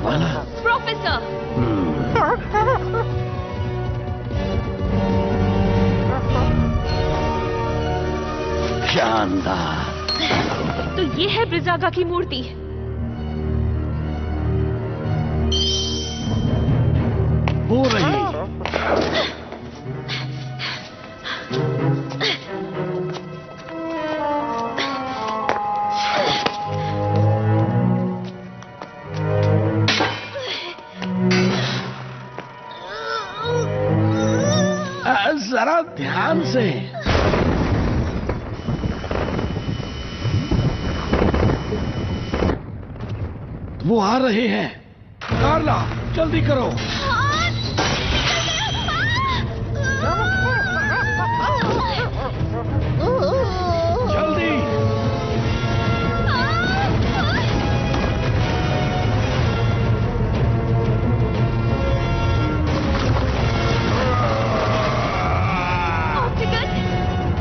वाला। प्रोफेसर। शानदार। तो ये है ब्रिजागा की मूर्ति। हो रही। जरा ध्यान से। वो आ रहे हैं। कार्ला, जल्दी करो। जल्दी।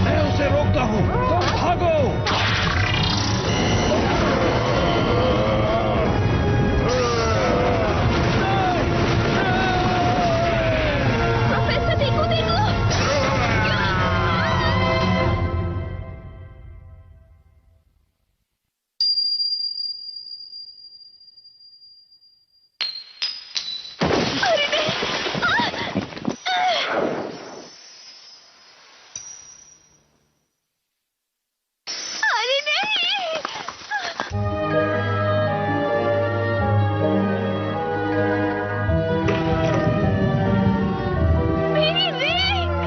मैं उसे रोकता हूँ, तुम भागो। प्रोफेसर देखो देखो। अरे नहीं। अरे नहीं। मेरी रिंग।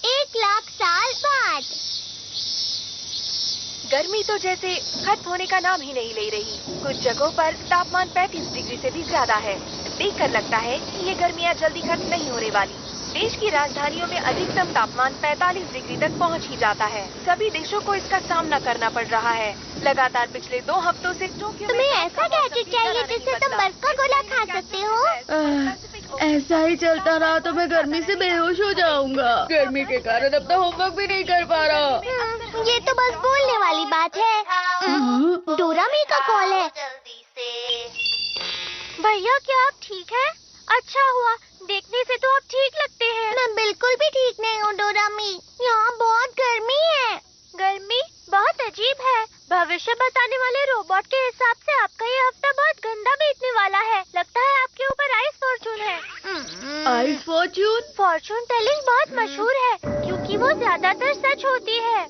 एक लाख साल बाद। गर्मी तो जैसे खत्म होने का नाम ही नहीं ले रही। कुछ जगहों पर तापमान 35 डिग्री से भी ज्यादा है। देखकर लगता है कि ये गर्मियाँ जल्दी खत्म नहीं होने वाली। देश की राजधानियों में अधिकतम तापमान 45 डिग्री तक पहुंच ही जाता है। सभी देशों को इसका सामना करना पड़ रहा है। लगातार पिछले 2 हफ्तों से टोक्यो में तुम्हें ऐसा गैजेट चाहिए जिससे तुम बर्फ का गोला खा सकते हो? ऐसा ही चलता रहा तो मैं गर्मी से बेहोश हो जाऊंगा। गर्मी के कारण अपना होमवर्क भी नहीं कर पा रहा। ये तो बस बोलने वाली बात है। डोरामी का कॉल है। भैया, क्या आप ठीक हैं? अच्छा हुआ, देखने से तो आप ठीक लगते हैं। मैं बिल्कुल भी ठीक नहीं हूँ डोरामी। यहाँ बहुत गर्मी है। गर्मी बहुत अजीब है। भविष्य बताने वाले रोबोट के हिसाब से आपका ये हफ्ता बहुत गंदा बीतने वाला है। लगता है आपके ऊपर आइस फॉर्चून है। Ice Fortune? फॉर्चून टेलिंग बहुत मशहूर है क्योंकि वो ज्यादातर सच होती है।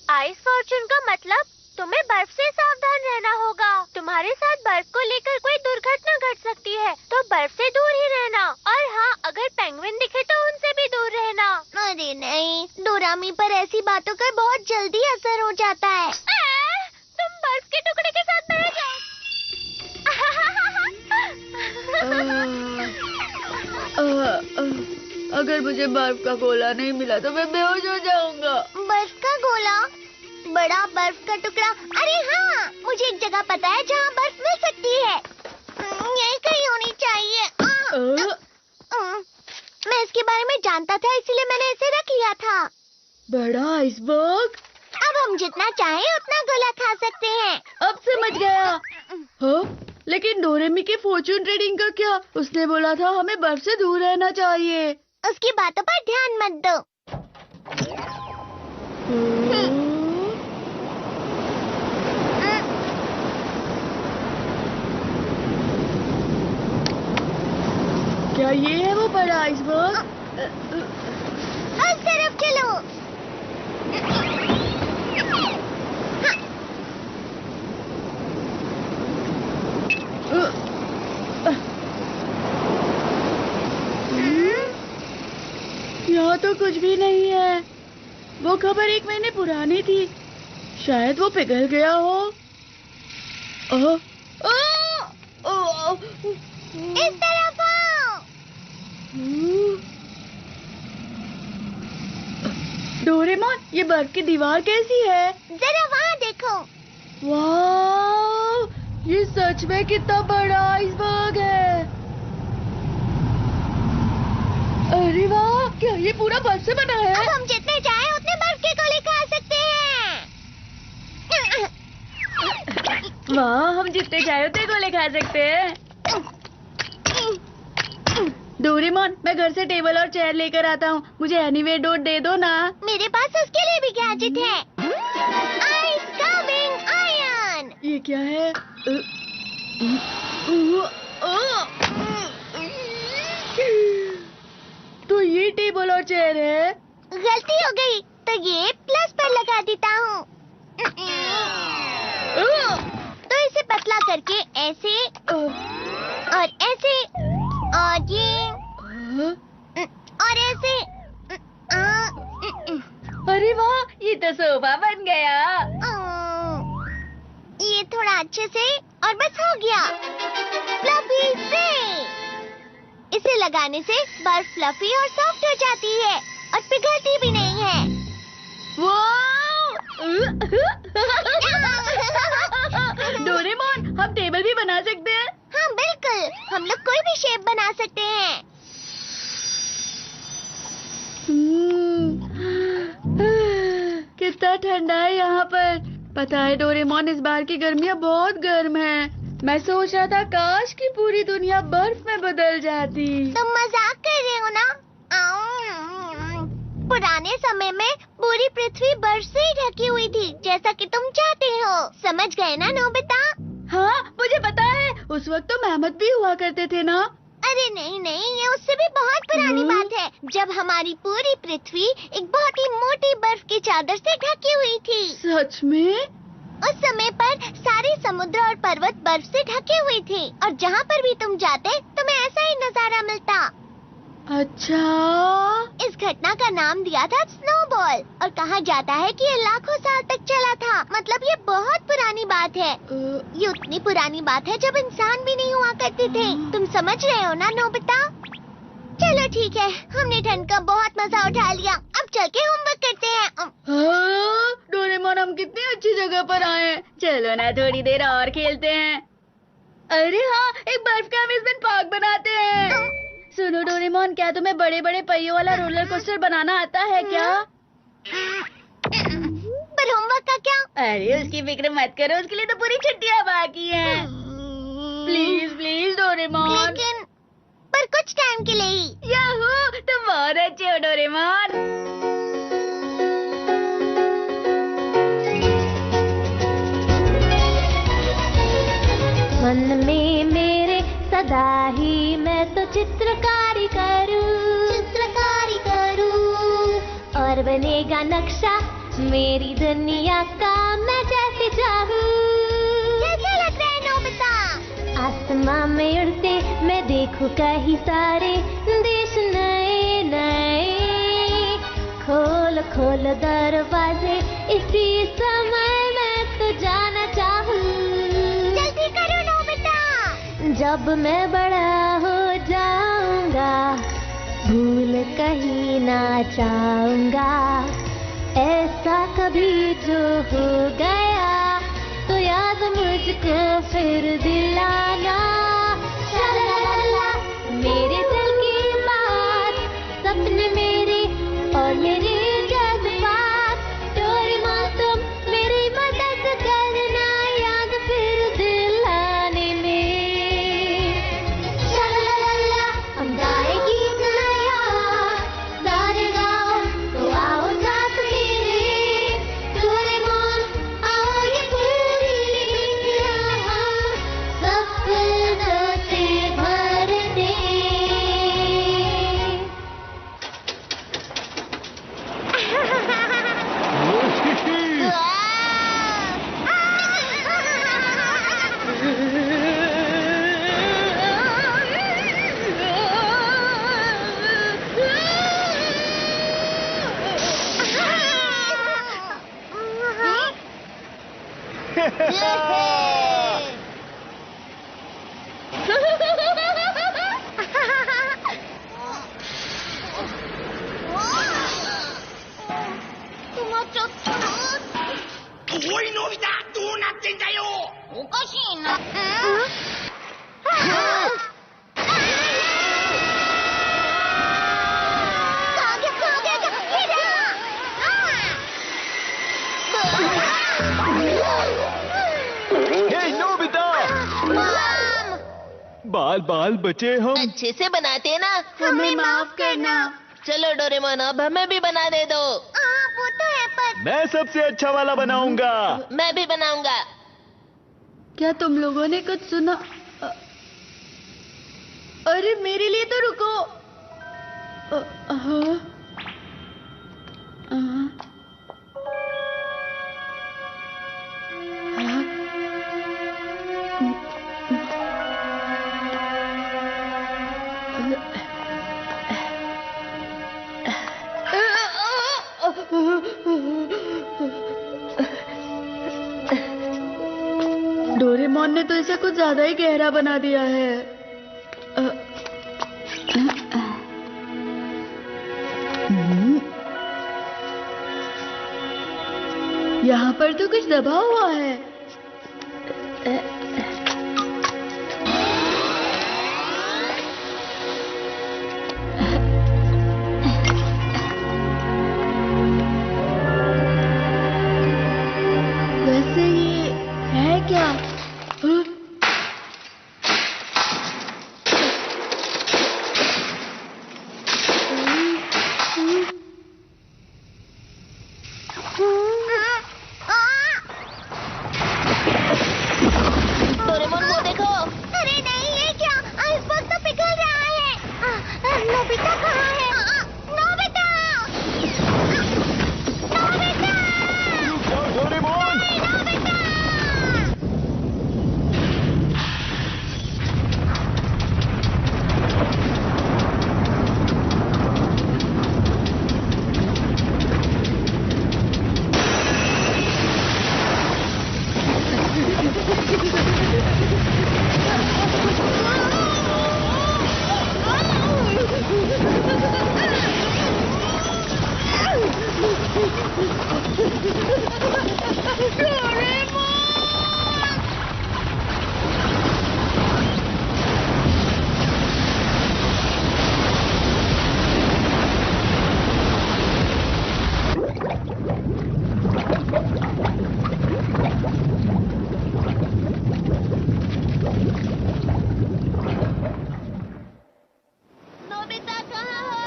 आइस फॉर्चून का मतलब तुम्हें बर्फ से सावधान रहना होगा। तुम्हारे साथ बर्फ को लेकर कोई दुर्घटना घट सकती है, तो बर्फ से दूर ही रहना। और हाँ, अगर पेंगुइन दिखे तो उनसे भी दूर रहना। अरे नहीं, डोरामी पर ऐसी बातों का बहुत जल्दी असर हो जाता है। तुम बर्फ के टुकड़े के साथ बह जाओ। अगर मुझे बर्फ का गोला नहीं मिला तो मैं बेहोश हो जाऊंगा। बर्फ का गोला? बड़ा बर्फ का टुकड़ा? अरे हाँ, मुझे एक जगह पता है जहाँ बर्फ मिल सकती है। यही कहीं होनी चाहिए। मैं इसके बारे में जानता था, इसीलिए मैंने इसे रख लिया था। बड़ा आइसबर्ग? अब हम जितना चाहें उतना गोला खा सकते हैं। अब समझ गया। हाँ, लेकिन डोरेमी के फॉर्चून रीडिंग का क्या? उसने बोला था हमें बर्फ से दूर रहना चाहिए। उसकी बातों पर ध्यान मत दो। क्या ये है वो बड़ा आइसबर्ग? उस तरफ चलो। यहाँ तो कुछ भी नहीं है। वो खबर 1 महीने पुरानी थी। शायद वो पिघल गया हो। इस तरफ आओ। डोरेमोन, ये बर्फ की दीवार कैसी है? जरा वहाँ देखो। वाह, ये सच में कितना बड़ा आइसबर्ग है। अरे वाह, क्या ये पूरा बर्फ से बना है? अब हम जितने चाहे उतने बर्फ के गोले खा सकते हैं। वाह, हम जितने चाहे उतने गोले खा सकते हैं। डोरेमोन, मैं घर से टेबल और चेयर लेकर आता हूँ। मुझे एनीवे डोर दे दो ना। मेरे पास उसके लिए भी गैजेट है। Ice coming iron. ये क्या है? तो ये टेबल और चेयर है। गलती हो गई, तो ये प्लस पर लगा देता हूँ। तो इसे पतला करके ऐसे और ऐसे और ये और ऐसे। अरे वाह, ये तो सोफा बन गया। ये थोड़ा अच्छे से और बस हो गया। फ्लफी से इसे लगाने से बर्फ फ्लफी और सॉफ्ट हो जाती है और पिघलती भी नहीं है। डोरेमोन, हम टेबल भी बना सकते हैं। हाँ बिल्कुल, हम लोग कोई भी शेप बना सकते हैं। कितना ठंडा है यहाँ पर। पता है डोरेमोन, इस बार की गर्मियाँ बहुत गर्म हैं। मैं सोच रहा था काश कि पूरी दुनिया बर्फ में बदल जाती। तुम मजाक कर रहे हो ना? पुराने समय में पूरी पृथ्वी बर्फ से ही ढकी हुई थी, जैसा कि तुम चाहते हो। समझ गए ना नोबिता? हाँ, मुझे पता है। उस वक्त तो मेहमत भी हुआ करते थे ना। अरे नहीं नहीं, ये उससे भी बहुत पुरानी बात है, जब हमारी पूरी पृथ्वी एक बहुत ही मोटी बर्फ की चादर से ढकी हुई थी। सच में? उस समय पर सारे समुद्र और पर्वत बर्फ से ढके हुए थे और जहाँ पर भी तुम जाते तुम्हें ऐसा ही नजारा मिलता। अच्छा। इस घटना का नाम दिया था स्नोबॉल और कहा जाता है कि ये लाखों साल तक चला था। मतलब ये बहुत पुरानी बात है। ये उतनी पुरानी बात है जब इंसान भी नहीं हुआ करते थे। तुम समझ रहे हो ना नोबिता? चलो ठीक है, हमने ठंड का बहुत मजा उठा लिया। अब चल के होमवर्क करते हैं। डोरेमोन, हम कितनी अच्छी जगह पर आए हैं। चलो ना थोड़ी देर और खेलते हैं। अरे हाँ, एक बर्फ का अम्यूजमेंट पार्क बनाते हैं। सुनो डोरेमोन, क्या तुम्हें बड़े बड़े पहियों वाला रोलर कोस्टर बनाना आता है क्या? पर होमवर्क का क्या? अरे उसकी फिक्र मत करो, उसके लिए तो पूरी छुट्टियां बाकी हैं। Please please Doraemon. लेकिन पर कुछ टाइम के लिए ही। याहू, तुम बहुत अच्छे हो डोरेमोन। मन में मेरे सदा ही मैं तो चित्रकारी करूं और बनेगा नक्शा मेरी दुनिया का मैं जैसे चाहूं। कैसा लग रहा है नोबिता? आसमां में उड़ते मैं देखूं कहीं सारे देश नए नए। खोल खोल दरवाजे, इसी समय मैं तो जाना चाहूं। जल्दी करो नोबिता। जब मैं बड़ा हो जाऊंगा भूल कहीं ना चाहूंगा। ऐसा कभी जो हो गया तो याद मुझको फिर दिलाना। शलाला, मेरे दिल की बात, सपने मेरे और मेरे जज्बात। डोरेमोन तुम मेरी मदद करना याद फिर दिलाने में। शलाला, हम गाए गीत नया सारे गाओ तो आओ साथ मेरे। डोरेमोन आओ ये पूरी दुनिया हम सपनों से भर दे। おいのび太どうなってんだよ。おかしいな。हे नोबिता, बाल बाल बचे हम। अच्छे से बनाते ना। हमें माफ करना। चलो डोरेमोन, अब हमें भी बनाने दो। वो तो है पर मैं सबसे अच्छा वाला बनाऊंगा। मैं भी बनाऊंगा। क्या तुम लोगों ने कुछ सुना? अरे मेरे लिए तो रुको। हाँ। डोरेमोन ने तो इसे कुछ ज्यादा ही गहरा बना दिया है। यहाँ पर तो कुछ दबा हुआ है। वैसे ये है क्या? डोरेमोन वो देखो। अरे नहीं, ये क्या? आइसबर्ग तो पिघल रहा है। नोबिता कहाँ है? Nobita! Nobita! Doraemon, Nobita! Nobita कहाँ हो?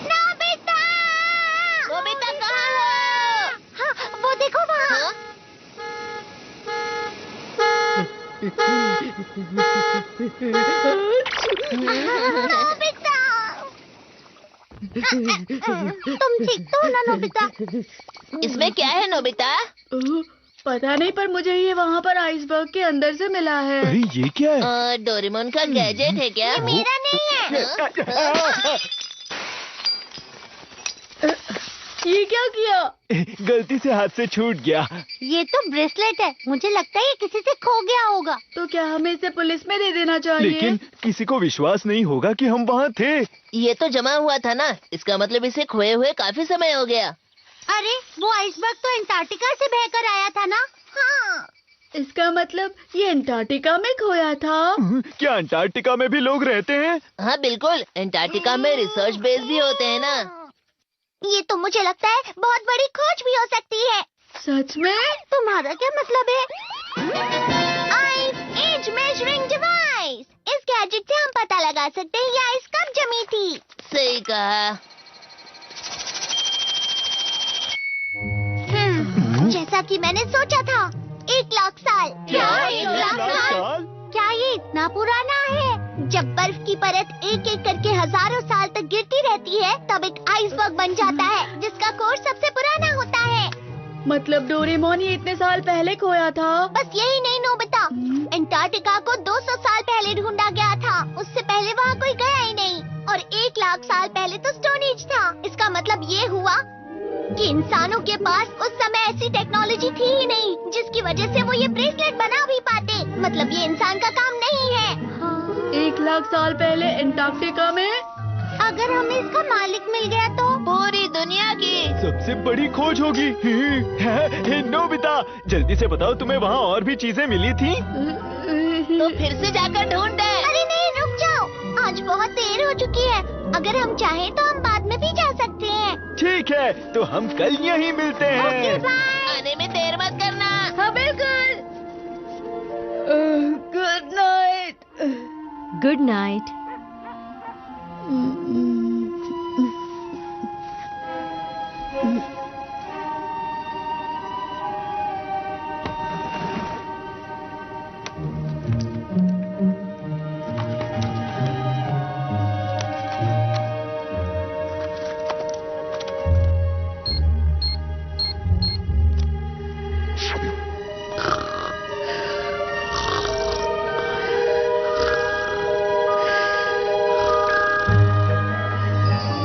नोबिता! नोबिता कहाँ हो? हाँ, वो देखो वहाँ। हाँ? नोबिता! तुम ठीक तो हो ना नोबिता? इसमें क्या है नोबिता? पता नहीं, पर मुझे ये वहाँ पर आइसबर्ग के अंदर से मिला है। अरे ये क्या है? डोरेमोन का गैजेट है क्या? मेरा नहीं है। ये क्या किया? गलती से हाथ से छूट गया। ये तो ब्रेसलेट है। मुझे लगता है ये किसी से खो गया होगा। तो क्या हमें इसे पुलिस में दे देना चाहिए? लेकिन किसी को विश्वास नहीं होगा कि हम वहाँ थे। ये तो जमा हुआ था ना, इसका मतलब इसे खोए हुए काफी समय हो गया। अरे वो आइसबर्ग तो अंटार्कटिका से बहकर आया था ना? हाँ। इसका मतलब ये अंटार्कटिका में खोया था। क्या अंटार्कटिका में भी लोग रहते हैं? हाँ बिल्कुल, अंटार्कटिका में रिसर्च बेस भी होते हैं ना। ये तो मुझे लगता है बहुत बड़ी खोज भी हो सकती है। सच में? तुम्हारा क्या मतलब है? Ice age measuring device. इस गैजेट से हम पता लगा सकते हैं ये आइस कब जमी थी। सही कहा। जैसा कि मैंने सोचा था, 1 लाख साल। क्या? 1 लाख साल? क्या ये इतना पुराना है? जब बर्फ की परत एक एक करके हजारों साल तक गिरती रहती है, तब एक आइसबर्ग बन जाता है, जिसका कोर सबसे पुराना होता है। मतलब डोरेमोन ये इतने साल पहले खोया था? बस यही नहीं नोबिता, अंटार्कटिका को 200 साल पहले ढूंढा गया था। उससे पहले वहाँ कोई गया ही नहीं। और 1 लाख साल पहले तो स्टोन एज था। इसका मतलब ये हुआ कि इंसानों के पास उस समय ऐसी टेक्नोलॉजी थी ही नहीं जिसकी वजह से वो ये ब्रेसलेट बना भी पाते। मतलब ये इंसान का काम नहीं है। 1 लाख साल पहले अंटार्कटिका में? अगर हमें इसका मालिक मिल गया तो? सबसे बड़ी खोज होगी। नोबिता, जल्दी से बताओ तुम्हें वहाँ और भी चीजें मिली थी? तो फिर से जाकर ढूंढ दे। अरे नहीं, रुक जाओ, आज बहुत देर हो चुकी है। अगर हम चाहें तो हम बाद में भी जा सकते हैं। ठीक है, तो हम कल यहीं मिलते हैं। आने में देर मत करना। हाँ बिल्कुल। Good night. Good night.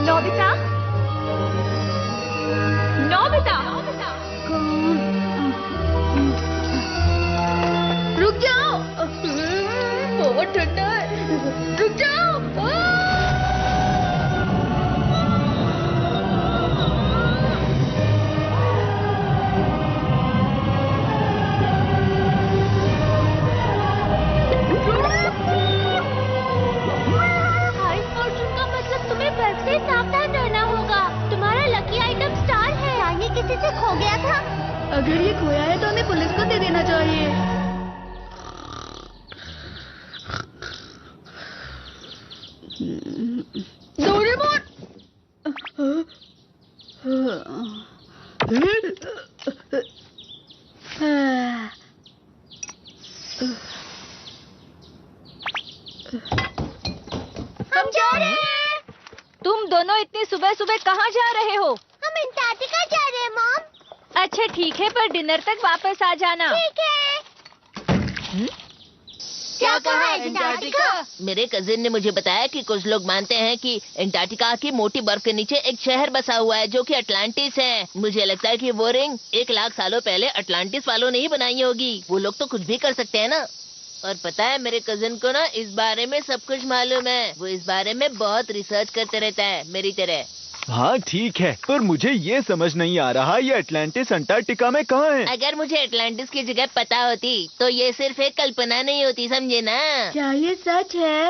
Nobita, Nobita, रुक जाओ, बहुत ठंडा है। रुक जाओ। आइस फॉर्चून का मतलब तुम्हें बर्फ से सावधान रहना होगा। तुम्हारा लकी आइटम स्टार है। ये किसी से खो गया था। अगर ये खोया है तो हमें पुलिस को दे देना चाहिए। डोरेमोन! हम जा रहे हैं। तुम दोनों इतनी सुबह सुबह कहाँ जा रहे हो? हम अंटार्कटिका जा रहे हैं मॉम। अच्छा ठीक है, पर डिनर तक वापस आ जाना। ठीक है। क्या कहा अंटार्कटिका? मेरे कजिन ने मुझे बताया कि कुछ लोग मानते हैं कि अंटार्कटिका की मोटी बर्फ के नीचे एक शहर बसा हुआ है जो कि अटलांटिस है। मुझे लगता है कि वो रिंग 1 लाख सालों पहले अटलांटिस वालों ने ही बनाई होगी। वो लोग तो कुछ भी कर सकते हैं ना। और पता है, मेरे कजिन को ना इस बारे में सब कुछ मालूम है। वो इस बारे में बहुत रिसर्च करते रहता है, मेरी तरह। हाँ ठीक है, पर मुझे ये समझ नहीं आ रहा ये अटलांटिस अंटार्कटिका में कहाँ है? अगर मुझे अटलांटिस की जगह पता होती तो ये सिर्फ एक कल्पना नहीं होती, समझे ना? क्या ये सच है?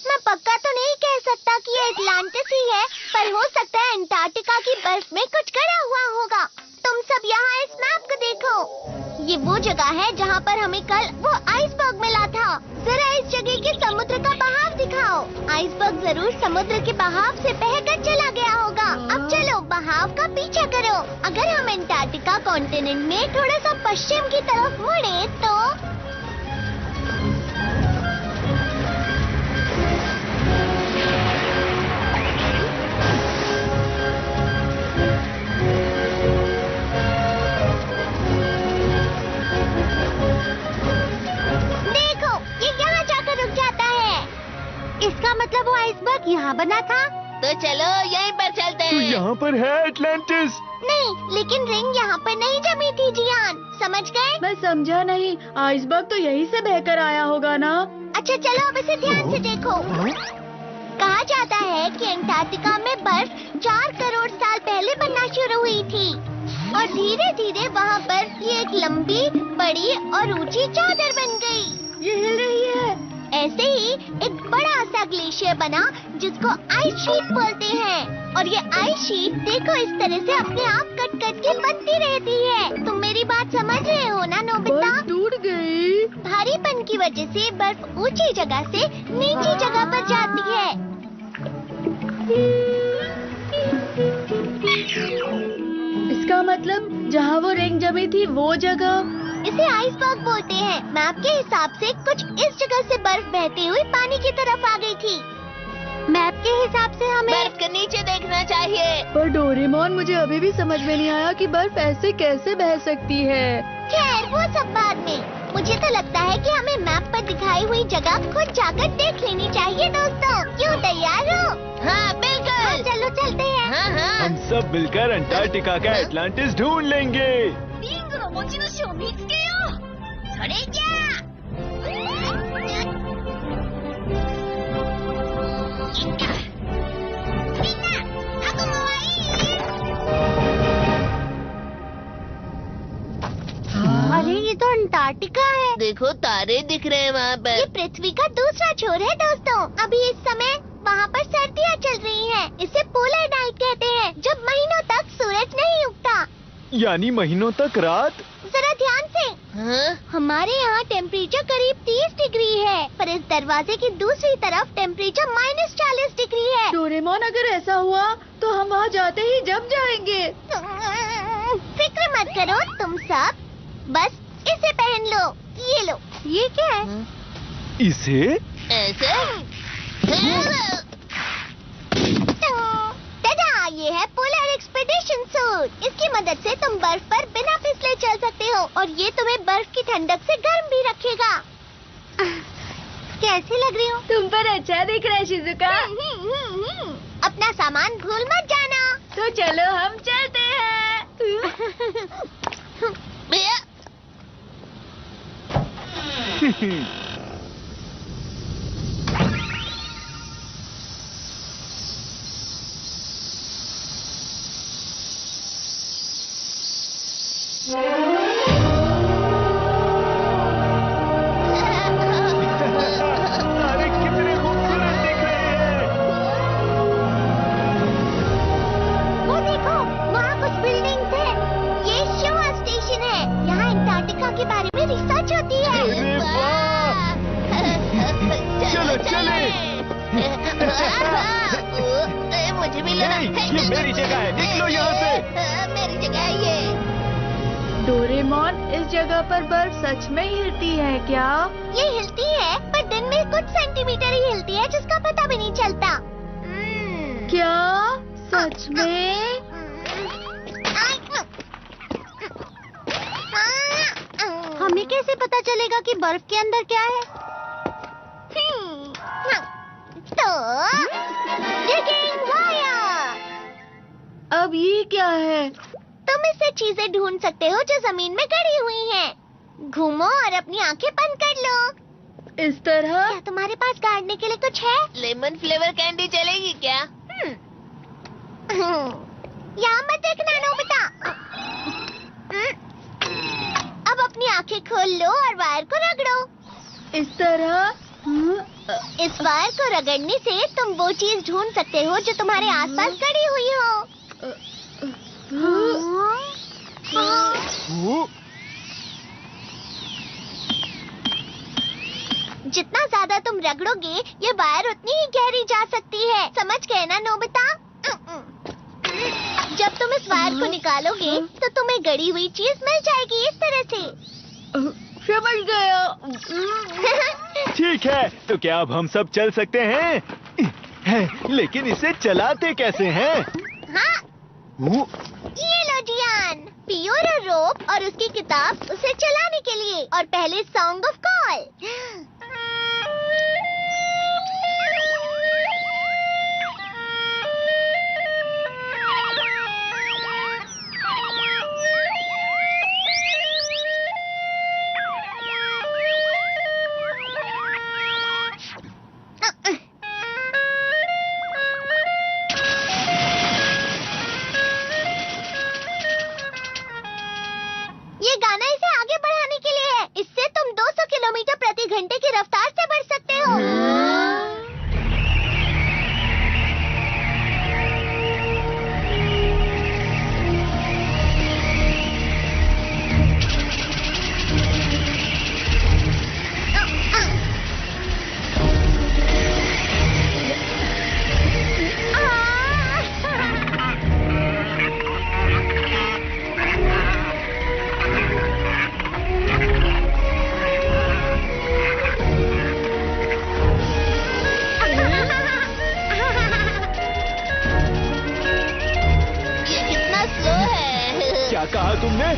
मैं पक्का तो नहीं कह सकता कि ये अटलांटिस ही है, पर हो सकता है अंटार्कटिका की बर्फ में कुछ गड़ा हुआ होगा। तुम सब यहाँ इस मैप को देखो। ये वो जगह है जहाँ पर हमें कल वो आइसबर्ग मिला था। जरा इस जगह के समुद्र का बहाव दिखाओ। आइसबर्ग जरूर समुद्र के बहाव से बहकर चला गया होगा। अब चलो बहाव का पीछा करो। अगर हम अंटार्कटिका कॉन्टिनेंट में थोड़ा सा पश्चिम की तरफ मुड़े तो इसका मतलब वो आइसबर्ग यहाँ बना था। तो चलो यहीं पर चलते तो हैं। यहाँ पर है अटलांटिस। नहीं, लेकिन रिंग यहाँ पर नहीं जमी थी जियान, समझ गए? मैं समझा नहीं। आइसबर्ग तो यहीं से बहकर आया होगा ना? अच्छा चलो अब इसे ध्यान से देखो। कहा जाता है कि अंटार्कटिका में बर्फ 4 करोड़ साल पहले बनना शुरू हुई थी और धीरे धीरे वहाँ बर्फ की एक लंबी, बड़ी और ऊंची चादर बन गई। ये हिल रही है। ऐसे ही एक बड़ा सा ग्लेशियर बना जिसको आइस शीट बोलते हैं। और ये आइस शीट देखो इस तरह से अपने आप कट कट के बनती रहती है। तुम मेरी बात समझ रहे हो ना नोबिता? बर्फ टूट गई। भारीपन की वजह से बर्फ ऊंची जगह से नीची जगह पर जाती है। इसका मतलब जहाँ वो रिंग जमी थी वो जगह। इसे आइसबर्ग बोलते हैं। मैप के हिसाब से कुछ इस जगह से बर्फ बहती हुई पानी की तरफ आ गई थी। मैप के हिसाब से हमें बर्फ के नीचे देखना चाहिए। पर डोरेमोन, मुझे अभी भी समझ में नहीं आया कि बर्फ ऐसे कैसे बह सकती है। खैर वो सब बाद में। मुझे तो लगता है कि हमें मैप पर दिखाई हुई जगह खुद जाकर देख लेनी चाहिए दोस्तों। क्यों, तैयार हो? हाँ बिल्कुल। चलो चलते हैं। हाँ। हम सब मिलकर अंटार्कटिका का अटलांटिस ढूंढ लेंगे। 持ち主を見つけよう。それじゃあ。みんな、覚悟はいい？ देखो तारे दिख रहे हैं वहाँ ये पर। पृथ्वी का दूसरा छोर है दोस्तों। अभी इस समय वहाँ पर सर्दियाँ चल रही हैं। इसे पोलर नाइट कहते हैं, जब महीनों तक सूरज नहीं उगता। यानी महीनों तक रात। जरा ध्यान से। हाँ? हमारे यहाँ टेम्परेचर करीब 30 डिग्री है, पर इस दरवाजे की दूसरी तरफ टेम्परेचर -40 डिग्री है। डोरेमोन, अगर ऐसा हुआ तो हम वहाँ जाते ही जम जाएंगे। फिक्र मत करो तुम सब, बस इसे पहन लो। ये लो। ये क्या है? इसे? ऐसे? टाटा, ये है पोलर एक्सपेडिशन सूट। इसकी मदद से तुम बर्फ पर बिना फिसले चल सकते हो, और ये तुम्हें बर्फ की ठंडक से गर्म भी रखेगा। कैसी लग रही हूँ? तुम पर अच्छा दिख रहा है शिजुका। अपना सामान भूल मत जाना। तो चलो हम चलते हैं। भैया, तारे कितने खूबसूरत दिख रहे हैं। वो देखो, वहाँ कुछ बिल्डिंग्स हैं। ये शिवा स्टेशन है। यहाँ अंटार्कटिका के बारे में रिसर्च होती है। अरे वाह! चलो चले। मुझे भी लेना। ये मेरी जगह है, निकलो यहाँ से। मेरी जगह है ये। डोरेमोन, इस जगह पर बर्फ सच में हिलती है क्या? ये हिलती है, पर दिन में कुछ सेंटीमीटर ही हिलती है, जिसका पता भी नहीं चलता। क्या सच में? हमें कैसे पता चलेगा कि बर्फ के अंदर क्या है? तो digging wire। अब ये क्या है? तुम इससे चीजें ढूंढ सकते हो जो जमीन में गड़ी हुई हैं। घूमो और अपनी आंखें बंद कर लो। इस तरह? क्या तुम्हारे पास गाड़ने के लिए कुछ है? लेमन फ्लेवर कैंडी चलेगी क्या? यहाँ मत देखना नोबिता। अब अपनी आंखें खोल लो और वायर को रगड़ो। इस तरह? इस वायर को रगड़ने से तुम वो चीज ढूंढ सकते हो जो तुम्हारे आसपास गड़ी हुई हो। वो जितना ज्यादा तुम रगड़ोगे, ये वायर उतनी ही गहरी जा सकती है। समझ गए ना नोबिता? जब तुम इस वायर को निकालोगे तो तुम्हें गड़ी हुई चीज मिल जाएगी, इस तरह से। समझ गया। ठीक है, तो क्या अब हम सब चल सकते हैं? लेकिन इसे चलाते कैसे हैं? हाँ, वो ये लो जियान, पियोरो रोप और उसकी किताब उसे चलाने के लिए। और पहले सॉन्ग ऑफ कॉल। ये गाना इसे आगे बढ़ाने के लिए है। इससे तुम 200 किलोमीटर प्रति घंटे की रफ्तार से बढ़ सकते हो। ये कितना स्लो है। क्या कहा तुमने?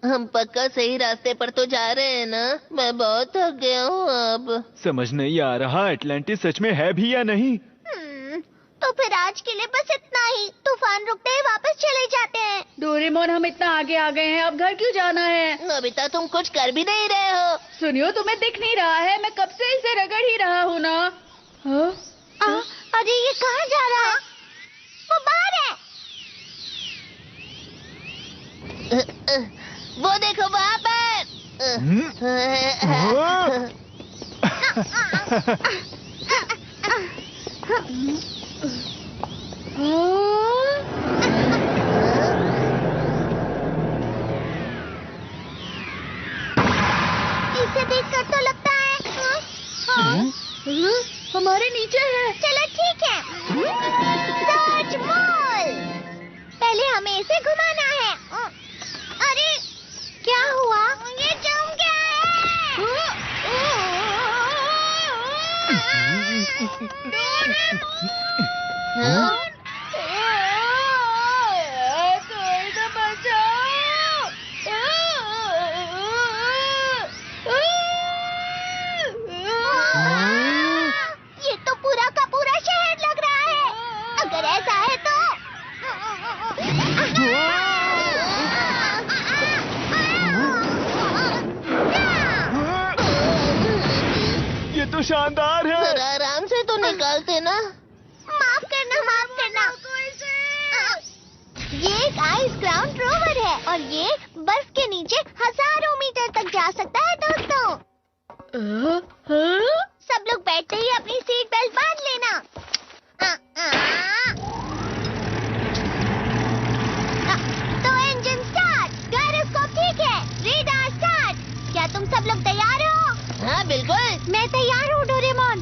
हम पक्का सही रास्ते पर तो जा रहे हैं ना? मैं बहुत थक गया हूँ अब। समझ नहीं आ रहा एटलांटिस सच में है भी या नहीं। तो फिर आज के लिए बस इतना ही। तूफान रुकते ही वापस चले जाते हैं। डोरेमोन, हम इतना आगे आ गए हैं, अब घर क्यों जाना है? नोबिता, तुम कुछ कर भी नहीं रहे हो। सुनियो, तुम्हें दिख नहीं रहा है? मैं कब से इसे रगड़ ही रहा हूँ ना। अरे ये कहाँ जा रहा है? वो बाहर है। वो देखो वहाँ पर। इसे देखकर तो लगता है हमारे नीचे है। चलो ठीक है। Search mall. पहले हमें इसे घुमाना है। अरे क्या हुआ? ये जम गया है। कोई तो बचाओ। ये तो पूरा का पूरा शहर लग रहा है। अगर ऐसा है तो ये तो शानदार है। जरा आराम से तो निकालते ना। माफ करना, माफ करना। ये एक आइस ग्राउंड रोवर है और ये बर्फ के नीचे हजारों मीटर तक जा सकता है दोस्तों। सब लोग बैठते ही अपनी सीट बेल्ट बांध लेना। तो इंजन स्टार्ट, गायरोस्कोप ठीक है, रेडार स्टार्ट। क्या तुम सब लोग तैयार हो? हाँ बिल्कुल। मैं तैयार हूँ डोरेमोन।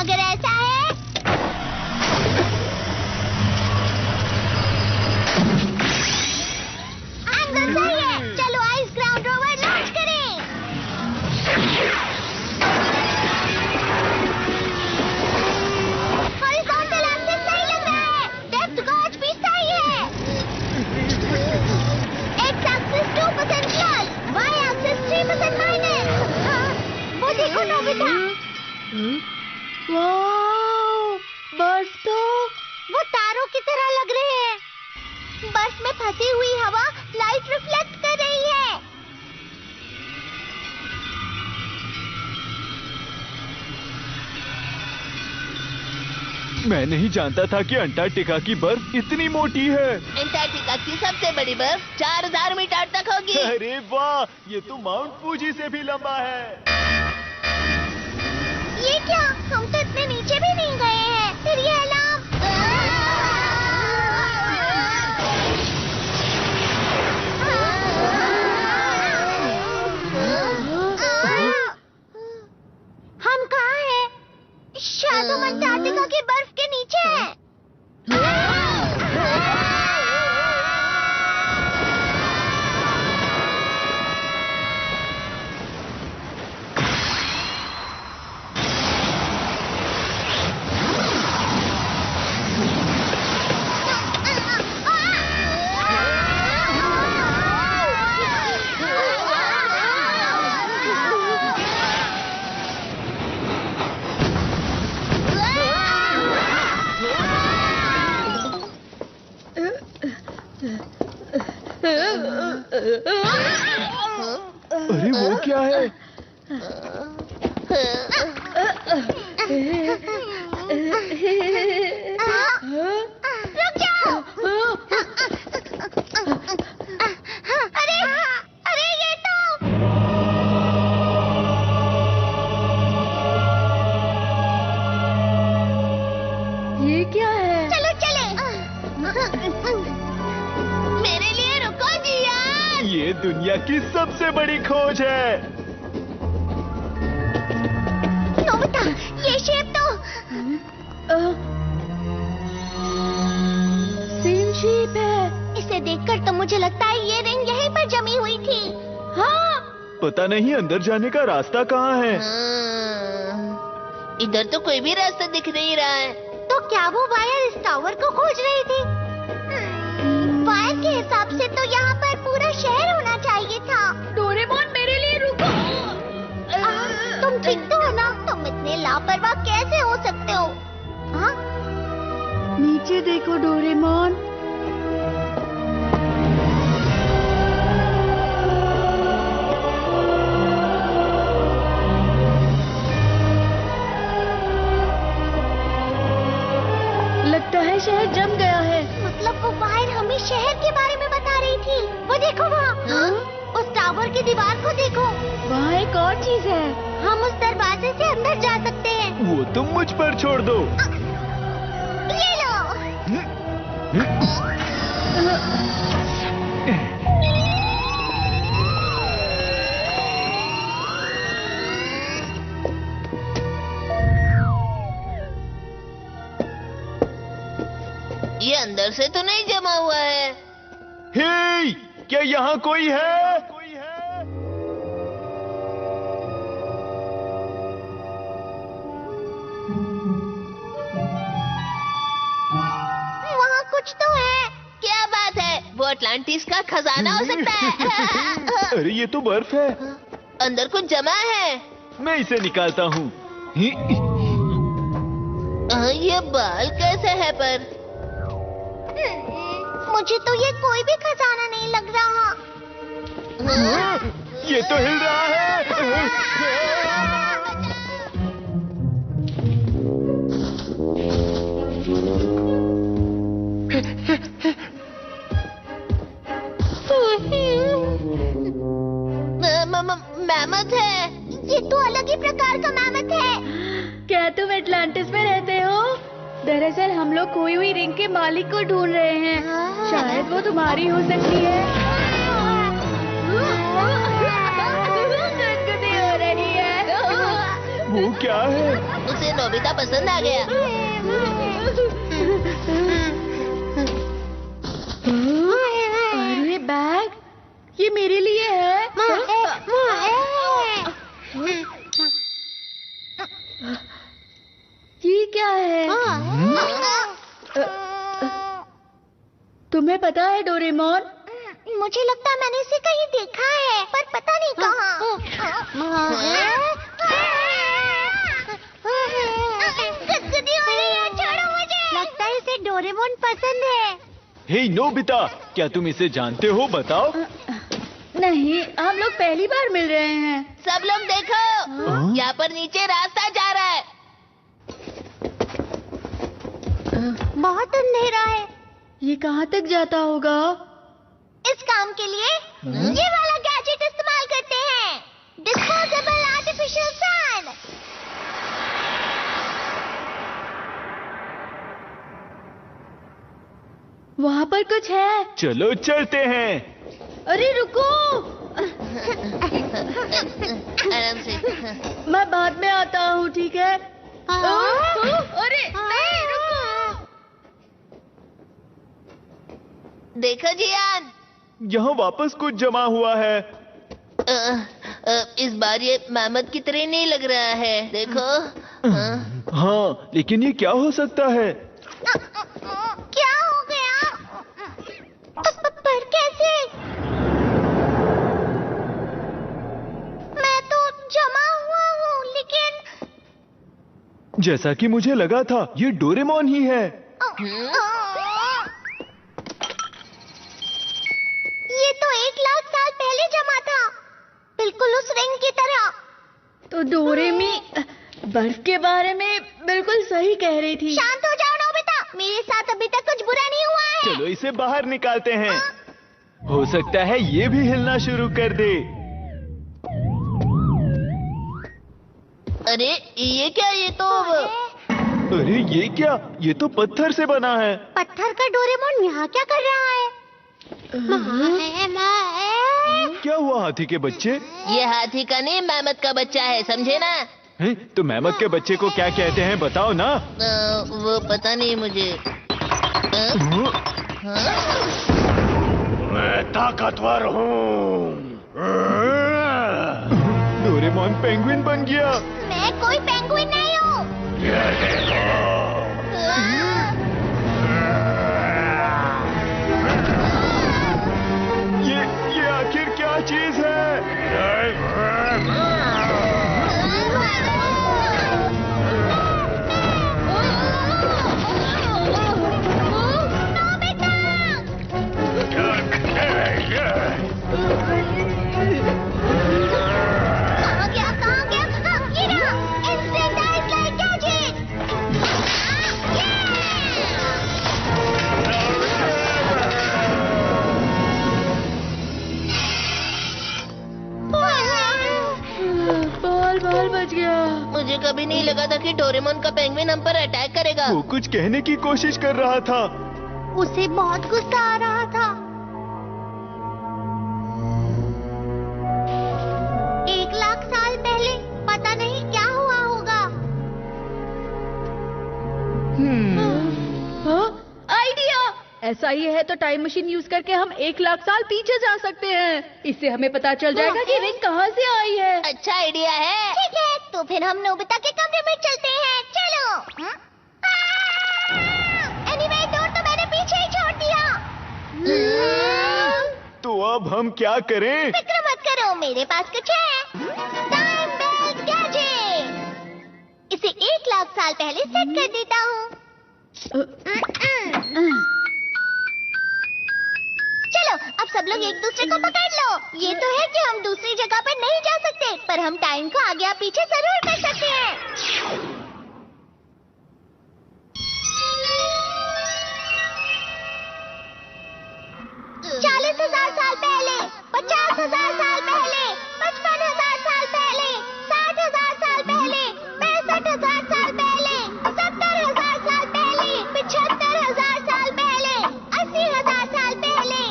अगर ऐसा है एंगल सही है। चलो आइस ग्राउंड रोवर लॉन्च करें। हॉरिजॉन्टल एक्सिस सही लग रहा है। डेप्थ गॉज भी सही है। X axis 2% plus, Y axis 3% minus. वो देखो नोबिता। वाओ, बर्फ तो वो तारों की तरह लग रहे हैं। बर्फ में फंसी हुई हवा लाइट रिफ्लेक्ट कर रही है। मैं नहीं जानता था कि अंटार्कटिका की बर्फ इतनी मोटी है। अंटार्कटिका की सबसे बड़ी बर्फ 4000 मीटर तक होगी। अरे वाह, ये तो माउंट फूजी से भी लंबा है। ये क्या? हम तो इतने नीचे भी नहीं गए हैं। फिर ये अलार्म। हम कहाँ हैं? शायद हम अंटार्कटिका की बर्फ के नीचे हैं। अरे वो क्या है? रुक जाओ। अरे अरे ये तो ये क्या है? चलो चले। मेरे लिए रुको जी यार। ये दुनिया की सबसे बड़ी खोज है। नोबिता, ये शेप तो सेम शेप है। इसे देखकर तो मुझे लगता है ये रिंग यहीं पर जमी हुई थी। हाँ, पता नहीं अंदर जाने का रास्ता कहाँ है। इधर तो कोई भी रास्ता दिख नहीं रहा है। तो क्या वो वायर इस टावर को खोज रही थी? वायर के हिसाब से तो यहाँ पर पूरा शहर नीचे देखो डोरेमोन। लगता है शहर जम गया है। मतलब वो बाहर हमें शहर के बारे में बता रही थी। वो देखो वहाँ, उस टावर की दीवार को देखो। वहाँ एक और चीज है। हम उस दरवाजे से अंदर जा सकते हैं। वो तुम मुझ पर छोड़ दो। ये लो। ये अंदर से तो नहीं जमा हुआ है। हे, क्या यहाँ कोई है? वहाँ कुछ तो है। क्या बात है? वो अटलांटिस का खजाना हो सकता है। अरे ये तो बर्फ है। अंदर कुछ जमा है। मैं इसे निकालता हूँ। ये बाल कैसे है पर? मुझे तो ये कोई भी खजाना नहीं लग रहा। ये तो हिल रहा है। मैमथ है। ये तो अलग ही प्रकार का मैमथ है। क्या तुम एटलांटिस में रहते हो? दरअसल हम लोग खोई हुई रिंग के मालिक को ढूंढ रहे हैं। शायद वो तुम्हारी हो सकती है। गुदगुदी हो रही है। वो क्या है? उसे नोबिता पसंद आ गया। अरे बैग, ये मेरे लिए है। ये क्या है? तुम्हें पता है डोरेमोन? मुझे लगता है मैंने इसे कहीं देखा है, पर पता नहीं कहाँ। गुदगुदी हो रही है, छोड़ो मुझे। लगता है इसे डोरेमोन पसंद है। हे नोबिता, क्या तुम इसे जानते हो? बताओ। नहीं, हम लोग पहली बार मिल रहे हैं। सब लोग देखो, यहाँ पर नीचे रास्ता जा रहा है। बहुत अंधेरा है। ये कहाँ तक जाता होगा? इस काम के लिए ये वाला गैजेट इस्तेमाल करते हैं। Disposable artificial sun. वहाँ पर कुछ है। चलो चलते हैं। अरे रुको, आराम से। मैं बाद में आता हूँ, ठीक है? अरे नहीं, रुको। देखो जियान, यहाँ वापस कुछ जमा हुआ है। इस बार ये मैमथ की तरह नहीं लग रहा है। देखो। हाँ, लेकिन ये क्या हो सकता है? क्या हो गया? पर कैसे? मैं तो जमा हुआ हूँ, लेकिन जैसा कि मुझे लगा था, ये डोरेमोन ही है। ये तो 1,00,000 साल पहले जमा था, बिल्कुल उस रिंग की तरह। तो डोरेमी बर्फ के बारे में बिल्कुल सही कह रही थी। शांत हो जाओ नोबिता, मेरे साथ अभी तक कुछ बुरा नहीं हुआ है। चलो इसे बाहर निकालते हैं। हो सकता है ये भी हिलना शुरू कर दे। अरे ये क्या? ये तो अरे ये क्या? ये तो पत्थर से बना है। पत्थर का डोरेमोन यहाँ क्या कर रहा है? क्या हुआ हाथी के बच्चे? ये हाथी का नहीं, मैमथ का बच्चा है, समझे ना? हैं? तो मैमथ के बच्चे को क्या कहते हैं, बताओ ना। वो पता नहीं मुझे। मैं ताकतवर हूँ। डोरेमोन पेंगुइन बन गया। मैं कोई पेंगुइन नहीं हूँ। ये देखो। ये आखिर क्या चीज है? लगा था कि डोरेमोन का पेंगुइन हम पर अटैक करेगा। वो कुछ कहने की कोशिश कर रहा था। उसे बहुत गुस्सा आ रहा था। 1,00,000 साल पहले पता नहीं क्या हुआ होगा। आइडिया! ऐसा ही है तो टाइम मशीन यूज करके हम 1,00,000 साल पीछे जा सकते हैं। इससे हमें पता चल जाएगा कि रिंग कहाँ से आई है। अच्छा आइडिया है। ठीक है, तो फिर हम नोबिता के कमरे में चलते हैं। चलो। एनीवे, डोर तो मैंने पीछे ही छोड़ दिया। तो अब हम क्या करें? फिक्र मत करो, मेरे पास कुछ है। Time belt gadget. इसे 1,00,000 साल पहले सेट कर देता हूँ। चलो, अब सब लोग एक दूसरे को पकड़ लो। ये तो है कि हम दूसरी जगह पर नहीं जा सकते, पर हम टाइम को आगे या पीछे जरूर कर सकते हैं। 40,000 साल पहले, 50,000 साल पहले, 55,000 साल पहले, 60,000 साल पहले, 65,000 साल पहले, 70,000 साल पहले, 75,000 साल पहले, 80,000 साल पहले,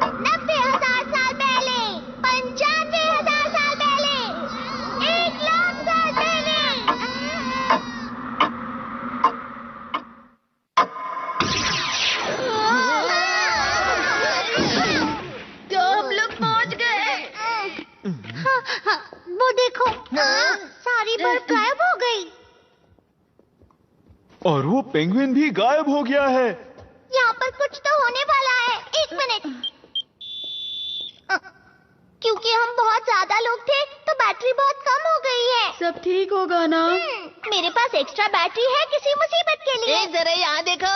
90,000 साल पहले, 95,000 साल पहले, 1,00,000 साल पहले। तो हम लोग पहुंच गए। हाँ, वो देखो, सारी बर्फ गायब हो गई। और वो पेंगुइन भी गायब हो गया है। यहाँ पर कुछ तो होने वाला है। 1 मिनट। क्योंकि हम बहुत ज्यादा लोग थे तो बैटरी बहुत कम हो गई है। सब ठीक होगा ना? मेरे पास एक्स्ट्रा बैटरी है किसी मुसीबत के लिए। जरा यहाँ देखो,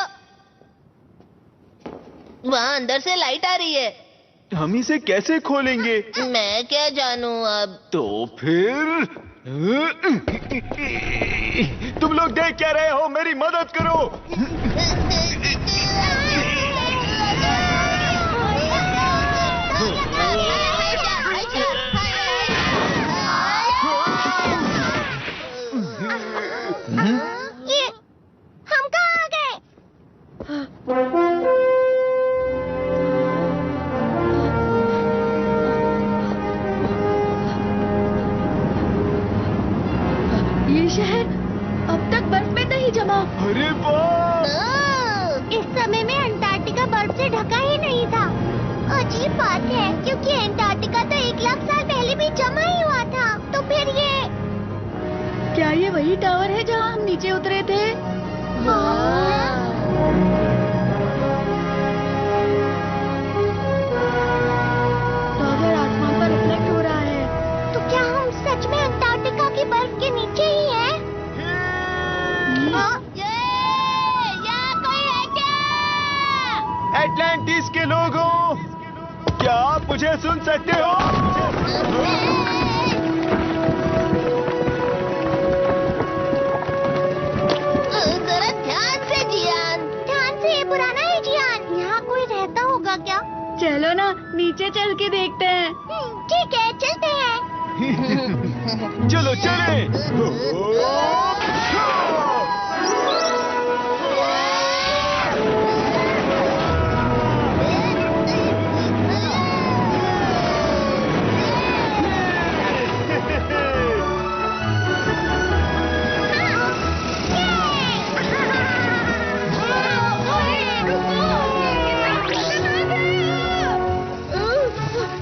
वहाँ अंदर से लाइट आ रही है। हम इसे कैसे खोलेंगे? मैं क्या जानूँ अब। तो फिर तुम लोग देख क्या रहे हो? मेरी मदद करो। ये हम कहाँ आ गए? ये शहर अब तक बर्फ में नहीं जमा। अरे वाह! इस समय में अंटार्कटिका बर्फ से ढका ही नहीं था। अजीब बात है, क्योंकि अंटार्कटिका तो 1,00,000 साल पहले भी जमा ही हुआ था। तो फिर ये क्या ये वही टावर है जहाँ हम नीचे उतरे थे? टावर आसमान पर रिफ्लेक्ट हो रहा है। तो क्या हम सच में अंटार्कटिका की बर्फ के नीचे ही हैं? यहाँ कोई है क्या? एटलांटिस के लोगों, क्या आप मुझे सुन सकते हो? जरा ध्यान से जियान। ध्यान से, ये पुराना है जियान। यहाँ कोई रहता होगा क्या? चलो ना, नीचे चल के देखते हैं। ठीक है, चलते हैं। चलो चलें।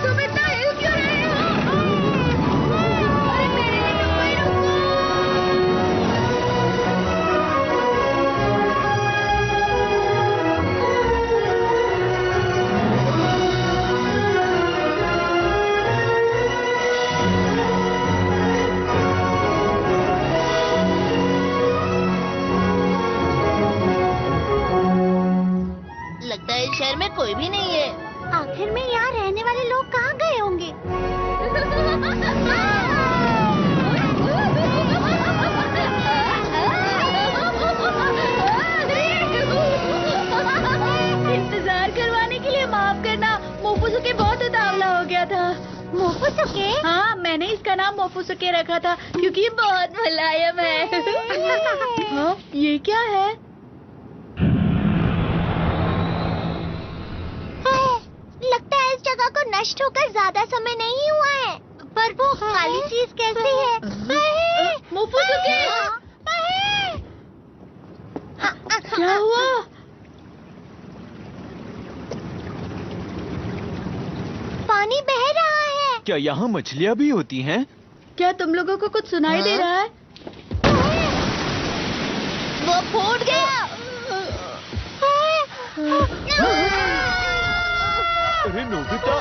तुम इतना हिल क्यों रहे हो? अरे मेरे लिए डुबई रुको। लगता है इस शहर में कोई भी नहीं है। आखिर में यहाँ रहने वाले लोग कहाँ गए होंगे? इंतजार करवाने के लिए माफ करना, मोफुसु के बहुत उतावला हो गया। किया था। मोफुसुके? हाँ, मैंने इसका नाम मोफुसुके रखा था क्योंकि ये बहुत मुलायम है। हाँ, ये क्या है? लगता है इस जगह को नष्ट होकर ज्यादा समय नहीं हुआ है। पर वो खाली चीज कैसी है? मोफुसुके! क्या हुआ? पानी बह रहा है। क्या यहाँ मछलियाँ भी होती हैं? क्या तुम लोगों को कुछ सुनाई दे रहा है? वो फूट गया। अरे नोबिता!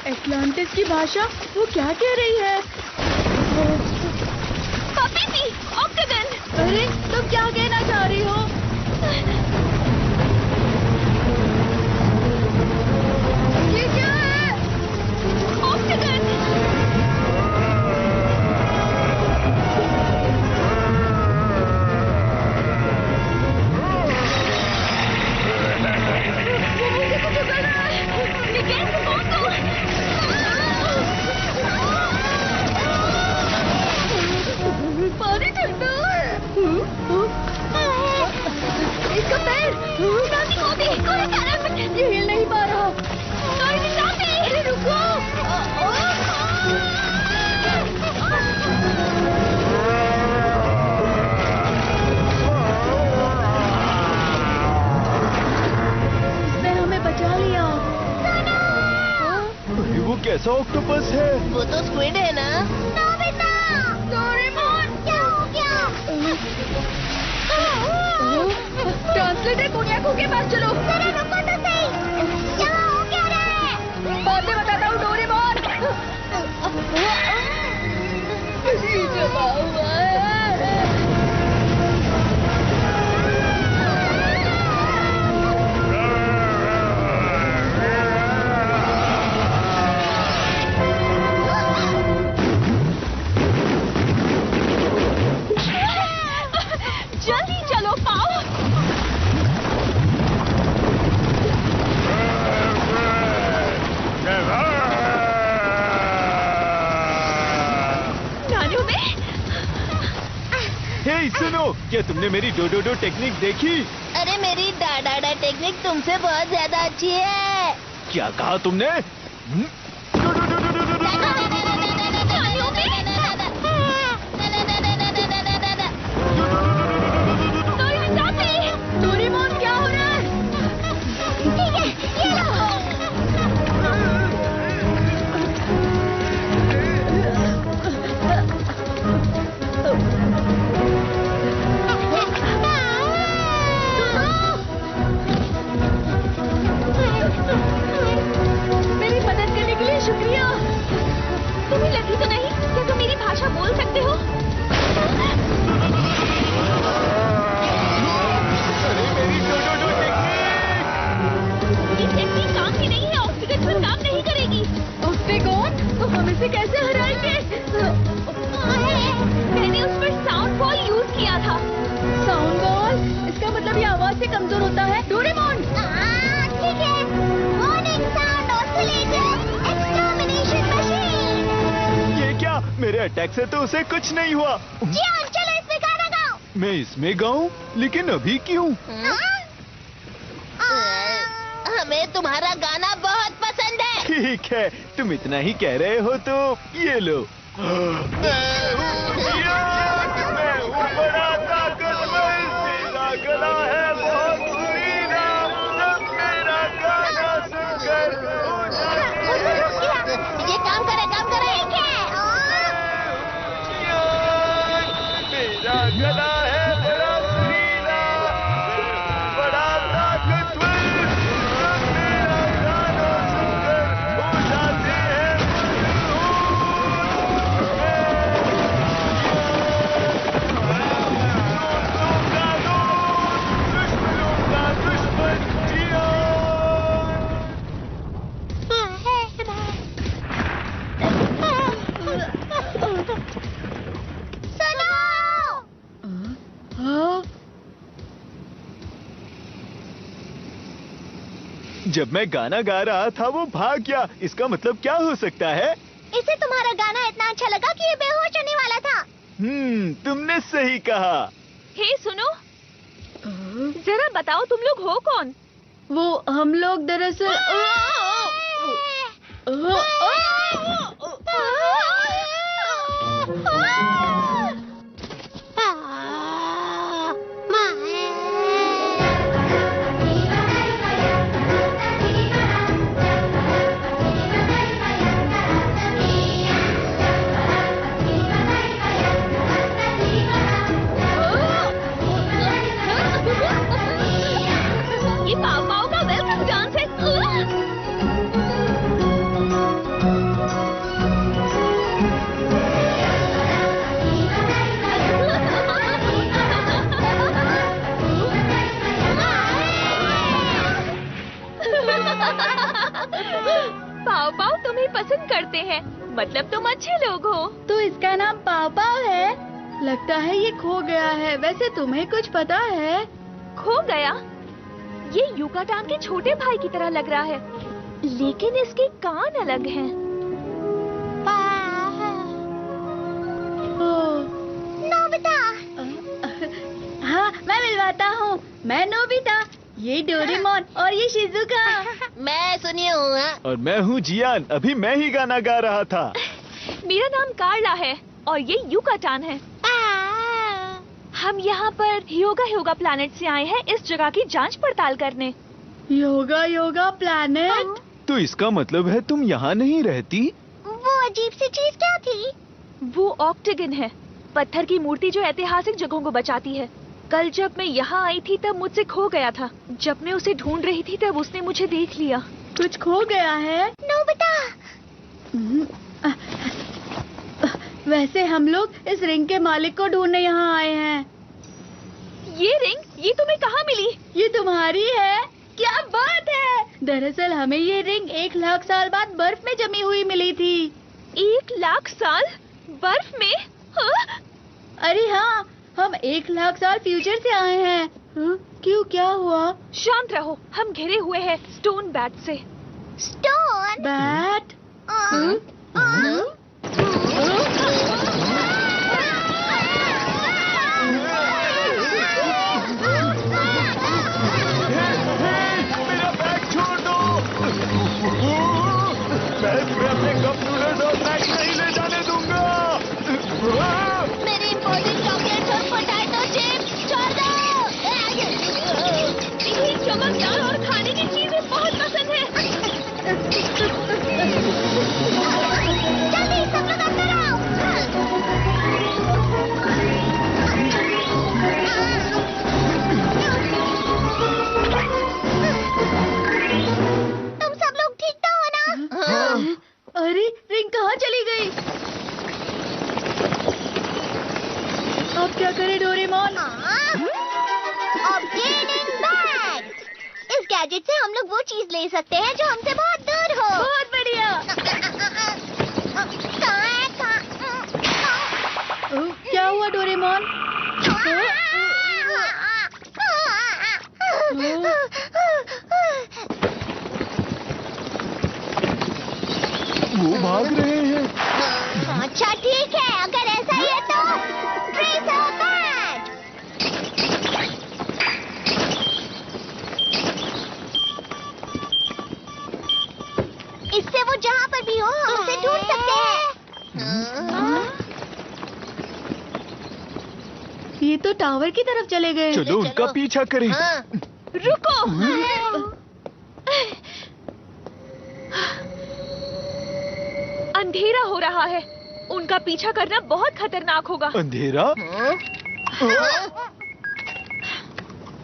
एटलांटिस की भाषा? वो क्या कह रही है? पपीती, ऑक्टागन। अरे, तुम क्या कहना चाह रही हो? ये क्या है? ऑक्टागन। पानी ठंडा है। इसका पैर ये हिल नहीं पा रहा। अरे रुको। इसने हमें बचा लिया। अरे वो कैसा ऑक्टोपस है? वो तो स्क्विड है ना? ट्रांसलेटर कोनियाको के पास चलो। जरा रुको तो सही। यहाँ हो क्या रहा है? बाद में बताता हूँ डोरेमोन। ये जमा हुआ है। जल्दी चलो पाओ। नानू में? हे सुनो, क्या तुमने मेरी डोडोडो टेक्निक देखी? अरे मेरी डाडा टेक्निक तुमसे बहुत ज्यादा अच्छी है। क्या कहा तुमने? डोरेमोन क्या हो रहा है? ठीक है, ये लो। मेरी मदद करने के लिए शुक्रिया। तुम्हें लगी तो नहीं? क्या तुम मेरी भाषा बोल सकते हो? अरे मेरी डोडोडो टेक्निक! ये टेक्निक काम की नहीं है, ऑक्सीजन पर काम नहीं करेगी। ऑक्टेगॉन? तो हम इसे कैसे हराएंगे? मैंने उस पर साउंड बॉल यूज किया था। Sound ball? इसका मतलब ये आवाज से कमजोर होता है। डोरेमोन! ठीक है। Warning sound oscillator extermination machine. ये क्या? मेरे अटैक से तो उसे कुछ नहीं हुआ। जियान, चलो इसमें गाना गाओ। मैं इसमें गाऊं? लेकिन अभी क्यों? हमें तुम्हारा गाना बहुत पसंद है। ठीक है, तुम इतना ही कह रहे हो तो ये लो। मैं हूँ बड़ा ताकतवर, मेरा गला है बहुत सुरीला, सब मेरा गाना सुनकर हो जाते हैं। ये काम करे मेरा गला है बड़ा सुरीला, बड़ा ताकतवर, सब मेरा गाना सुनकर हो जाते हैं दुश्मनों का दुश्मन जियान। हाँ? जब मैं गाना गा रहा था वो भाग गया, इसका मतलब क्या हो सकता है? इसे तुम्हारा गाना इतना अच्छा लगा कि ये बेहोश होने वाला था। तुमने सही कहा। हे सुनो, जरा बताओ तुम लोग हो कौन? वो हम लोग दरअसल ये पाव पाव का वेलकम डांस है। पाव पाव तुम्हें पसंद करते हैं, मतलब तुम अच्छे लोग हो। तो इसका नाम पापा है। लगता है ये खो गया है। वैसे तुम्हें कुछ पता है? खो गया? ये युकाटान के छोटे भाई की तरह लग रहा है, लेकिन इसके कान अलग हैं। नोबिता। हाँ, मैं मिलवाता हूँ। मैं नोबिता, ये डोरेमोन और ये शिजुका। मैं सुनिए हूँ। और मैं हूँ जियान, अभी मैं ही गाना गा रहा था। मेरा नाम कार्ला है और ये युकाटान है। हम यहाँ पर योगा प्लैनेट से आए हैं इस जगह की जांच पड़ताल करने। योगा प्लैनेट? तो इसका मतलब है तुम यहाँ नहीं रहती? वो अजीब सी चीज क्या थी? वो ऑक्टेगन है, पत्थर की मूर्ति जो ऐतिहासिक जगहों को बचाती है। कल जब मैं यहाँ आई थी तब मुझसे खो गया था। जब मैं उसे ढूंढ रही थी तब उसने मुझे देख लिया। कुछ खो गया है? नोबिता। वैसे हम लोग इस रिंग के मालिक को ढूंढने यहाँ आए हैं। ये रिंग, ये तुम्हें कहाँ मिली? ये तुम्हारी है? क्या बात है! दरअसल हमें ये रिंग 1 लाख साल बाद बर्फ में जमी हुई मिली थी। 1 लाख साल बर्फ में? हाँ? अरे हाँ, हम 1 लाख साल फ्यूचर से आए हैं। हाँ? क्यों, क्या हुआ? शांत रहो, हम घिरे हुए हैं स्टोन बैट से। Stone bat? मेरा बैग छोड़ दो। मैं तुम्हें अपने कप नूडल्स और मैगी नहीं ले जाने दूंगा। मेरे इम्पोर्टेंट चॉकलेट्स और पोटैटो चिप्स छोड़ दो। ये चमकदार और खाने की चीजें बहुत पसंद है। जल्दी सब लोग अंदर आओ। तुम सब लोग ठीक तो हो ना? अरे रिंग कहाँ चली गई? अब क्या करें डोरेमोन? Obtaining bag. इस गैजेट से हम लोग वो चीज ले सकते हैं जो हमसे बहुत दूर हो। बहुत बढ़िया। क्या हुआ डोरेमोन? वो भाग रहे हैं। अच्छा ठीक है, अगर ऐसा ही है तो ट्रेसर बैग। इससे पर भी हो, हम उसे ढूंढ सकते हैं। ये तो टावर की तरफ चले गए। चलो उनका पीछा करें। रुको। अंधेरा हो रहा है, उनका पीछा करना बहुत खतरनाक होगा। अंधेरा?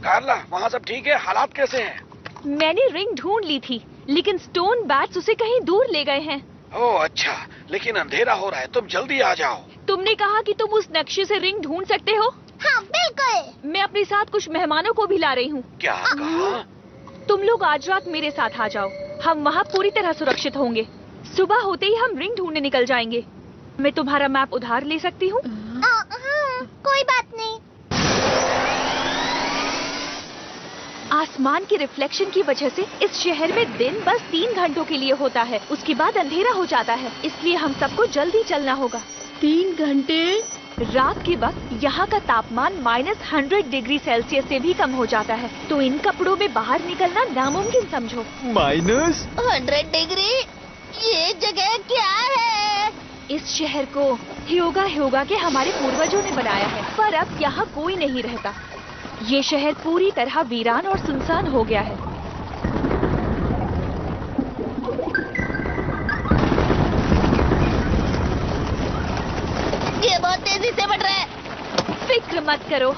कार्ला, वहाँ सब ठीक है? हालात कैसे हैं? मैंने रिंग ढूंढ ली थी, लेकिन स्टोन बैट्स उसे कहीं दूर ले गए हैं। ओह अच्छा, लेकिन अंधेरा हो रहा है, तुम जल्दी आ जाओ। तुमने कहा कि तुम उस नक्शे से रिंग ढूंढ सकते हो। हाँ बिल्कुल। मैं अपने साथ कुछ मेहमानों को भी ला रही हूँ। क्या कहा? तुम लोग आज रात मेरे साथ आ जाओ, हम वहाँ पूरी तरह सुरक्षित होंगे। सुबह होते ही हम रिंग ढूंढने निकल जाएंगे। मैं तुम्हारा मैप उधार ले सकती हूँ? कोई बात नहीं। आसमान की रिफ्लेक्शन की वजह से इस शहर में दिन बस 3 घंटों के लिए होता है, उसके बाद अंधेरा हो जाता है, इसलिए हम सबको जल्दी चलना होगा। 3 घंटे? रात के वक्त यहाँ का तापमान -100 डिग्री सेल्सियस से भी कम हो जाता है, तो इन कपड़ों में बाहर निकलना नामुमकिन समझो। -100 डिग्री? ये जगह क्या है? इस शहर को ह्योगा के हमारे पूर्वजों ने बनाया है, पर अब यहाँ कोई नहीं रहता। ये शहर पूरी तरह वीरान और सुनसान हो गया है। ये बहुत तेजी से बढ़ रहा है। फिक्र मत करो।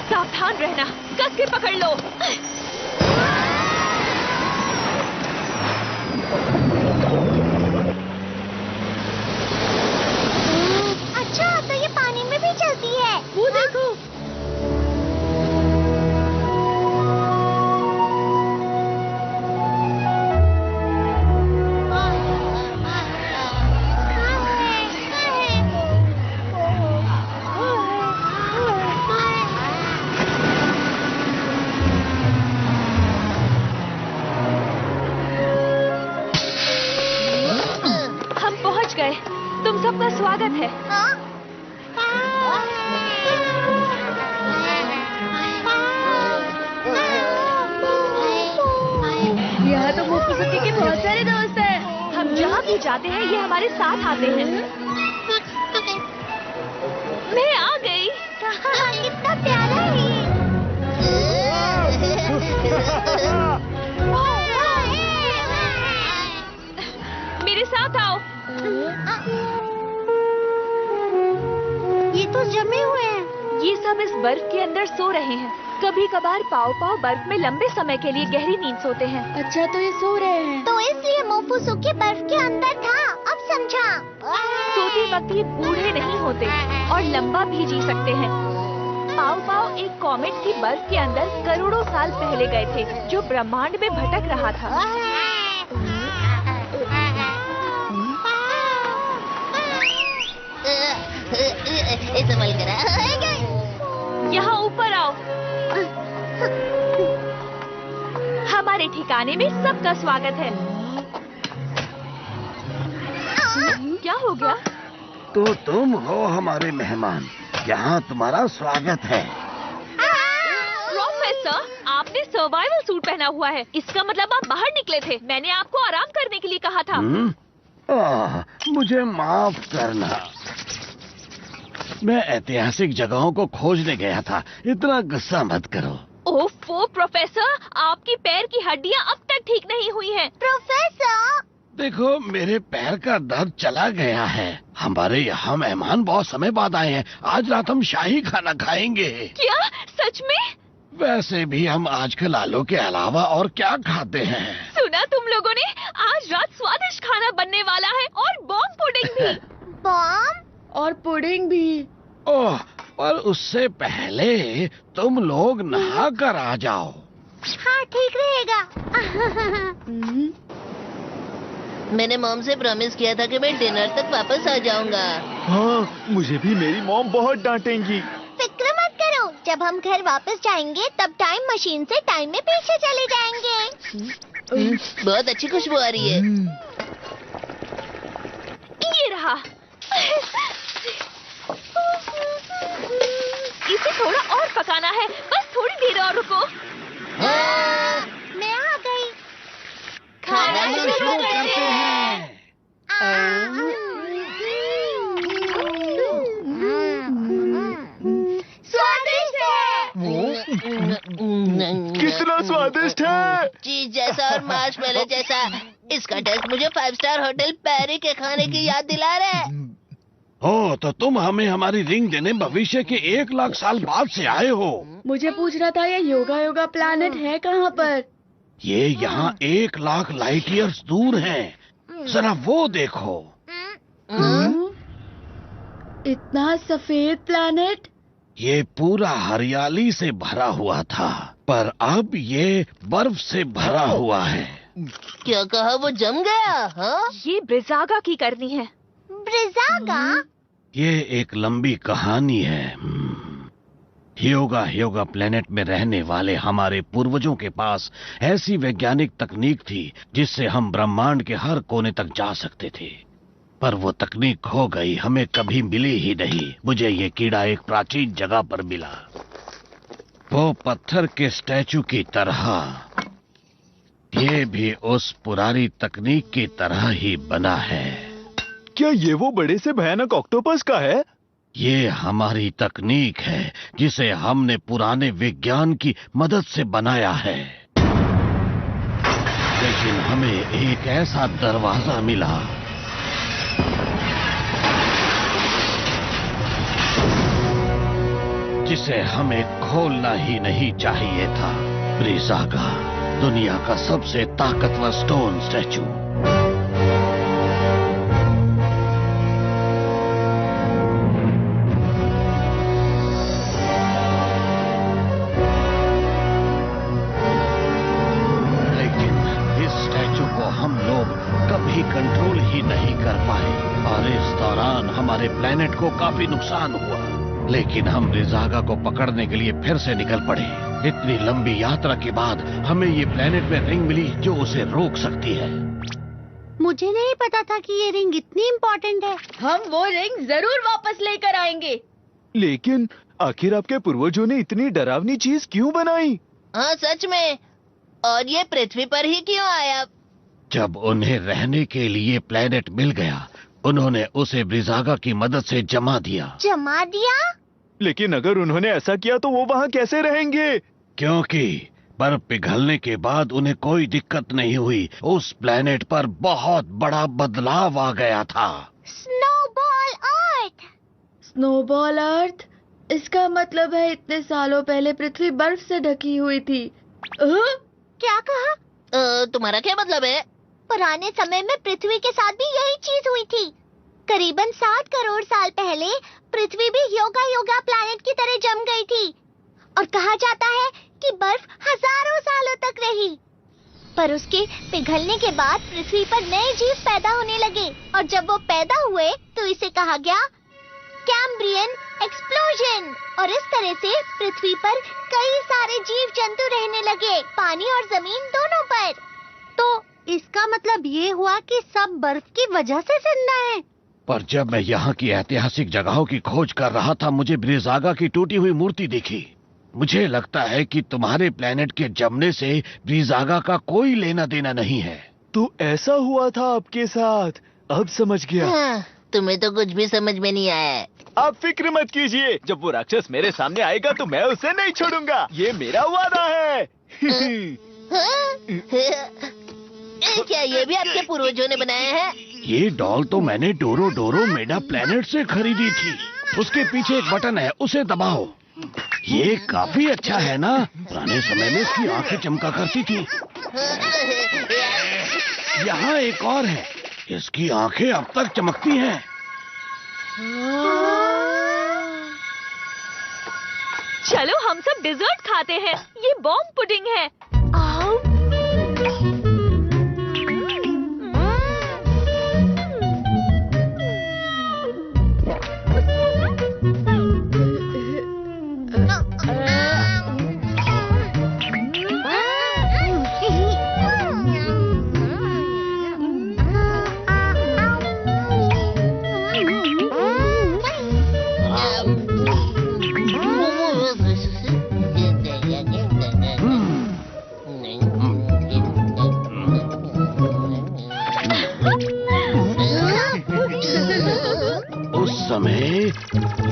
सावधान रहना, कस के पकड़ लो। अच्छा, तो ये पानी में भी चलती है। वो देखो। हम पहुंच गए। तुम सबका स्वागत है। यहाँ तो मोफुसुकी के बहुत सारे दोस्त हैं। हम जहाँ भी जाते हैं ये हमारे साथ आते हैं। मैं आ गई। कितना प्यारा है मेरे साथ आओ। ये तो जमे हुए हैं। ये सब इस बर्फ के अंदर सो रहे हैं। कभी कभार पाव बर्फ में लंबे समय के लिए गहरी नींद सोते हैं। अच्छा, तो ये सो रहे हैं। तो इसलिए मोफुसुकी बर्फ के अंदर था। अब समझा। सोते वक्त ये बूढ़े नहीं होते और लंबा भी जी सकते हैं। पाव एक कॉमेट की बर्फ के अंदर करोड़ों साल पहले गए थे, जो ब्रह्मांड में भटक रहा था। संभल कर। यहाँ ऊपर आओ। हमारे ठिकाने में सबका स्वागत है। क्या हो गया? तो तुम हो हमारे मेहमान, यहाँ तुम्हारा स्वागत है। प्रोफेसर, आपने सर्वाइवल सूट पहना हुआ है, इसका मतलब आप बाहर निकले थे। मैंने आपको आराम करने के लिए कहा था। मुझे माफ करना, मैं ऐतिहासिक जगहों को खोजने गया था। इतना गुस्सा मत करो। ओफो प्रोफेसर, आपकी पैर की हड्डियाँ अब तक ठीक नहीं हुई हैं। प्रोफेसर, देखो, मेरे पैर का दर्द चला गया है। हमारे यहाँ मेहमान बहुत समय बाद आए हैं। आज रात हम शाही खाना खाएंगे। क्या सच में? वैसे भी हम आजकल आलू के अलावा और क्या खाते हैं? सुना तुम लोगों ने? आज रात स्वादिष्ट खाना बनने वाला है और बॉम्ब पुडिंग भी। बॉम्ब और पुडिंग भी। ओह, पर उससे पहले तुम लोग नहा कर आ जाओ। हाँ, ठीक रहेगा। मैंने मॉम से प्रॉमिस किया था कि मैं डिनर तक वापस आ जाऊंगा। हाँ, मुझे भी मेरी मॉम बहुत डांटेंगी। फिक्र मत करो, जब हम घर वापस जाएंगे तब टाइम मशीन से टाइम में पीछे चले जाएंगे। बहुत अच्छी खुशबू आ रही है। ये रहा। इसे थोड़ा और पकाना कितना स्वादिष्ट है। चीज जैसा और मार्शमेलो जैसा। इसका टेस्ट मुझे 5 स्टार होटल पैरी के खाने की याद दिला रहा है। हो तो तुम हमें हमारी रिंग देने भविष्य के 1 लाख साल बाद से आए हो। मुझे पूछना था ये योगा योगा प्लैनेट है कहाँ पर? ये यहाँ 1 लाख लाइट ईयर्स दूर है। जरा वो देखो। इतना सफेद प्लैनेट? ये पूरा हरियाली से भरा हुआ था, पर अब ये बर्फ से भरा हुआ है। क्या कहा, वो जम गया? हाँ? ये ब्रिजागा की करनी है। ब्रिजागा? ये एक लंबी कहानी है। ह्योगा प्लेनेट में रहने वाले हमारे पूर्वजों के पास ऐसी वैज्ञानिक तकनीक थी जिससे हम ब्रह्मांड के हर कोने तक जा सकते थे, पर वो तकनीक खो गई, हमें कभी मिली ही नहीं। मुझे ये कीड़ा एक प्राचीन जगह पर मिला, वो पत्थर के स्टैचू की तरह। ये भी उस पुरानी तकनीक की तरह ही बना है। क्या ये वो बड़े से भयानक ऑक्टोपस का है? ये हमारी तकनीक है जिसे हमने पुराने विज्ञान की मदद से बनाया है, लेकिन हमें एक ऐसा दरवाजा मिला जिसे हमें खोलना ही नहीं चाहिए था। ब्रिजागा, दुनिया का सबसे ताकतवर स्टोन स्टैचू। कभी कंट्रोल ही नहीं कर पाए और इस दौरान हमारे प्लेनेट को काफी नुकसान हुआ, लेकिन हम ब्रिजागा को पकड़ने के लिए फिर से निकल पड़े। इतनी लंबी यात्रा के बाद हमें ये प्लेनेट में रिंग मिली जो उसे रोक सकती है। मुझे नहीं पता था कि ये रिंग इतनी इम्पोर्टेंट है। हम वो रिंग जरूर वापस लेकर आएंगे। लेकिन आखिर आपके पूर्वजों ने इतनी डरावनी चीज क्यों बनाई? हाँ सच में, और ये पृथ्वी पर ही क्यों आया? जब उन्हें रहने के लिए प्लेनेट मिल गया, उन्होंने उसे ब्रिजागा की मदद से जमा दिया। जमा दिया? लेकिन अगर उन्होंने ऐसा किया तो वो वहाँ कैसे रहेंगे? क्योंकि बर्फ पिघलने के बाद उन्हें कोई दिक्कत नहीं हुई। उस प्लेनेट पर बहुत बड़ा बदलाव आ गया था। स्नोबॉल अर्थ। स्नोबॉल अर्थ? इसका मतलब है इतने सालों पहले पृथ्वी बर्फ से ढकी हुई थी। क्या कहा? तुम्हारा क्या मतलब है? पुराने समय में पृथ्वी के साथ भी यही चीज हुई थी। करीबन 7 करोड़ साल पहले पृथ्वी भी योगा प्लैनेट की तरह जम गई थी, और कहा जाता है कि बर्फ हजारों सालों तक रही। पर उसके पिघलने के बाद पृथ्वी पर नए जीव पैदा होने लगे, और जब वो पैदा हुए तो इसे कहा गया कैम्ब्रियन एक्सप्लोजन। और इस तरह से पृथ्वी पर कई सारे जीव जंतु रहने लगे, पानी और जमीन दोनों पर। तो इसका मतलब ये हुआ कि सब बर्फ की वजह से जिंदा है। पर जब मैं यहाँ की ऐतिहासिक जगहों की खोज कर रहा था, मुझे ब्रिजागा की टूटी हुई मूर्ति दिखी। मुझे लगता है कि तुम्हारे प्लेनेट के जमने से ब्रिजागा का कोई लेना देना नहीं है। तो ऐसा हुआ था आपके साथ? अब समझ गया। हाँ, तुम्हें तो कुछ भी समझ में नहीं आया है। आप फिक्र मत कीजिए, जब वो राक्षस मेरे सामने आएगा तो मैं उसे नहीं छोड़ूंगा, ये मेरा वादा है। क्या ये भी आपके पूर्वजों ने बनाया है? ये डॉल तो मैंने डोरो मेडा प्लेनेट से खरीदी थी। उसके पीछे एक बटन है, उसे दबाओ। ये काफी अच्छा है ना? पुराने समय में इसकी आंखें चमका करती थी। यहाँ एक और है, इसकी आंखें अब तक चमकती हैं। चलो हम सब डिजर्ट खाते हैं। ये बॉम्ब पुडिंग है। आओ।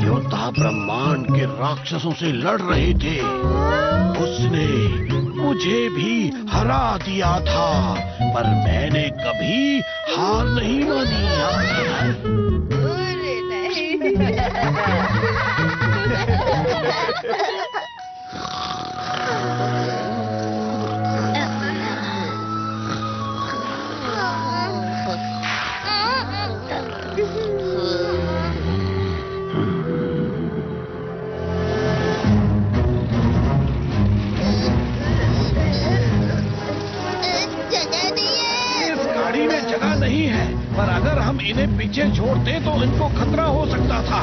योद्धा ब्रह्मांड के राक्षसों से लड़ रहे थे। उसने मुझे भी हरा दिया था, पर मैंने कभी हार नहीं मानी। जगह नहीं है, पर अगर हम इन्हें पीछे छोड़ते तो इनको खतरा हो सकता था।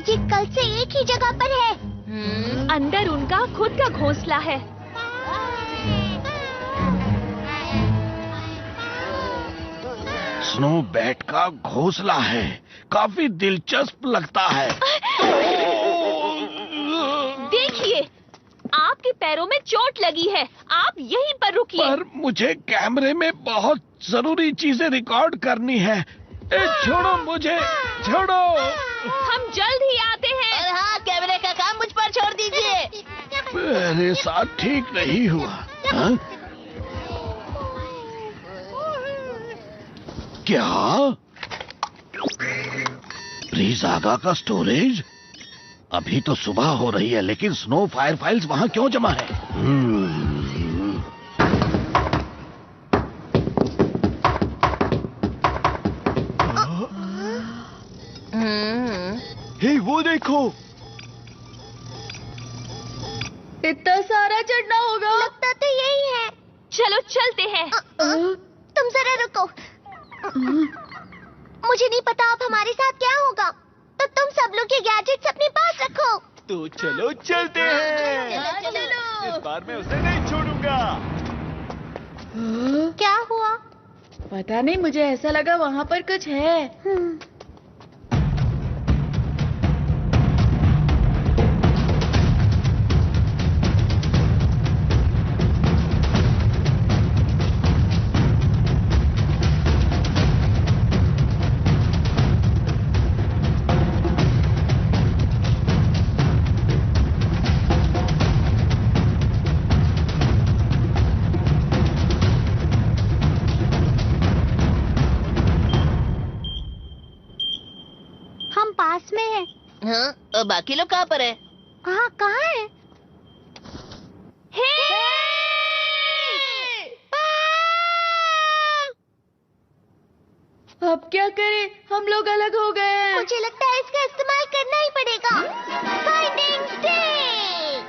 ये कल से एक ही जगह पर है। अंदर उनका खुद का घोंसला है। स्नो बैट का घोंसला है, काफी दिलचस्प लगता है। देखिए, आपके पैरों में चोट लगी है, आप यहीं पर रुकिए। पर मुझे कैमरे में बहुत जरूरी चीजें रिकॉर्ड करनी है। छोड़ो मुझे, छोड़ो। हम जल्द ही आते हैं। और हाँ, कैमरे का काम मुझ पर छोड़ दीजिए। मेरे साथ ठीक नहीं हुआ। हाँ? क्या? ब्रिजागा का स्टोरेज? अभी तो सुबह हो रही है, लेकिन स्नो फायर फाइल्स वहां क्यों जमा है? हे, वो देखो। इतना सारा चढ़ना होगा। लगता तो यही है। चलो चलते हैं। तुम जरा रुको। मुझे नहीं पता अब हमारे साथ क्या होगा, तो तुम सब लोग ये गैजेट्स अपने पास रखो। तो चलो चलते हैं। चलो। इस बार मैं उसे नहीं छोड़ूंगा। क्या हुआ? पता नहीं, मुझे ऐसा लगा वहाँ पर कुछ है। पास में है। हाँ, और बाकी लोग कहाँ पर है? हाँ, कहाँ है? अब क्या करें? हम लोग अलग हो गए हैं। मुझे लगता है इसका इस्तेमाल करना ही पड़ेगा। Finding stick!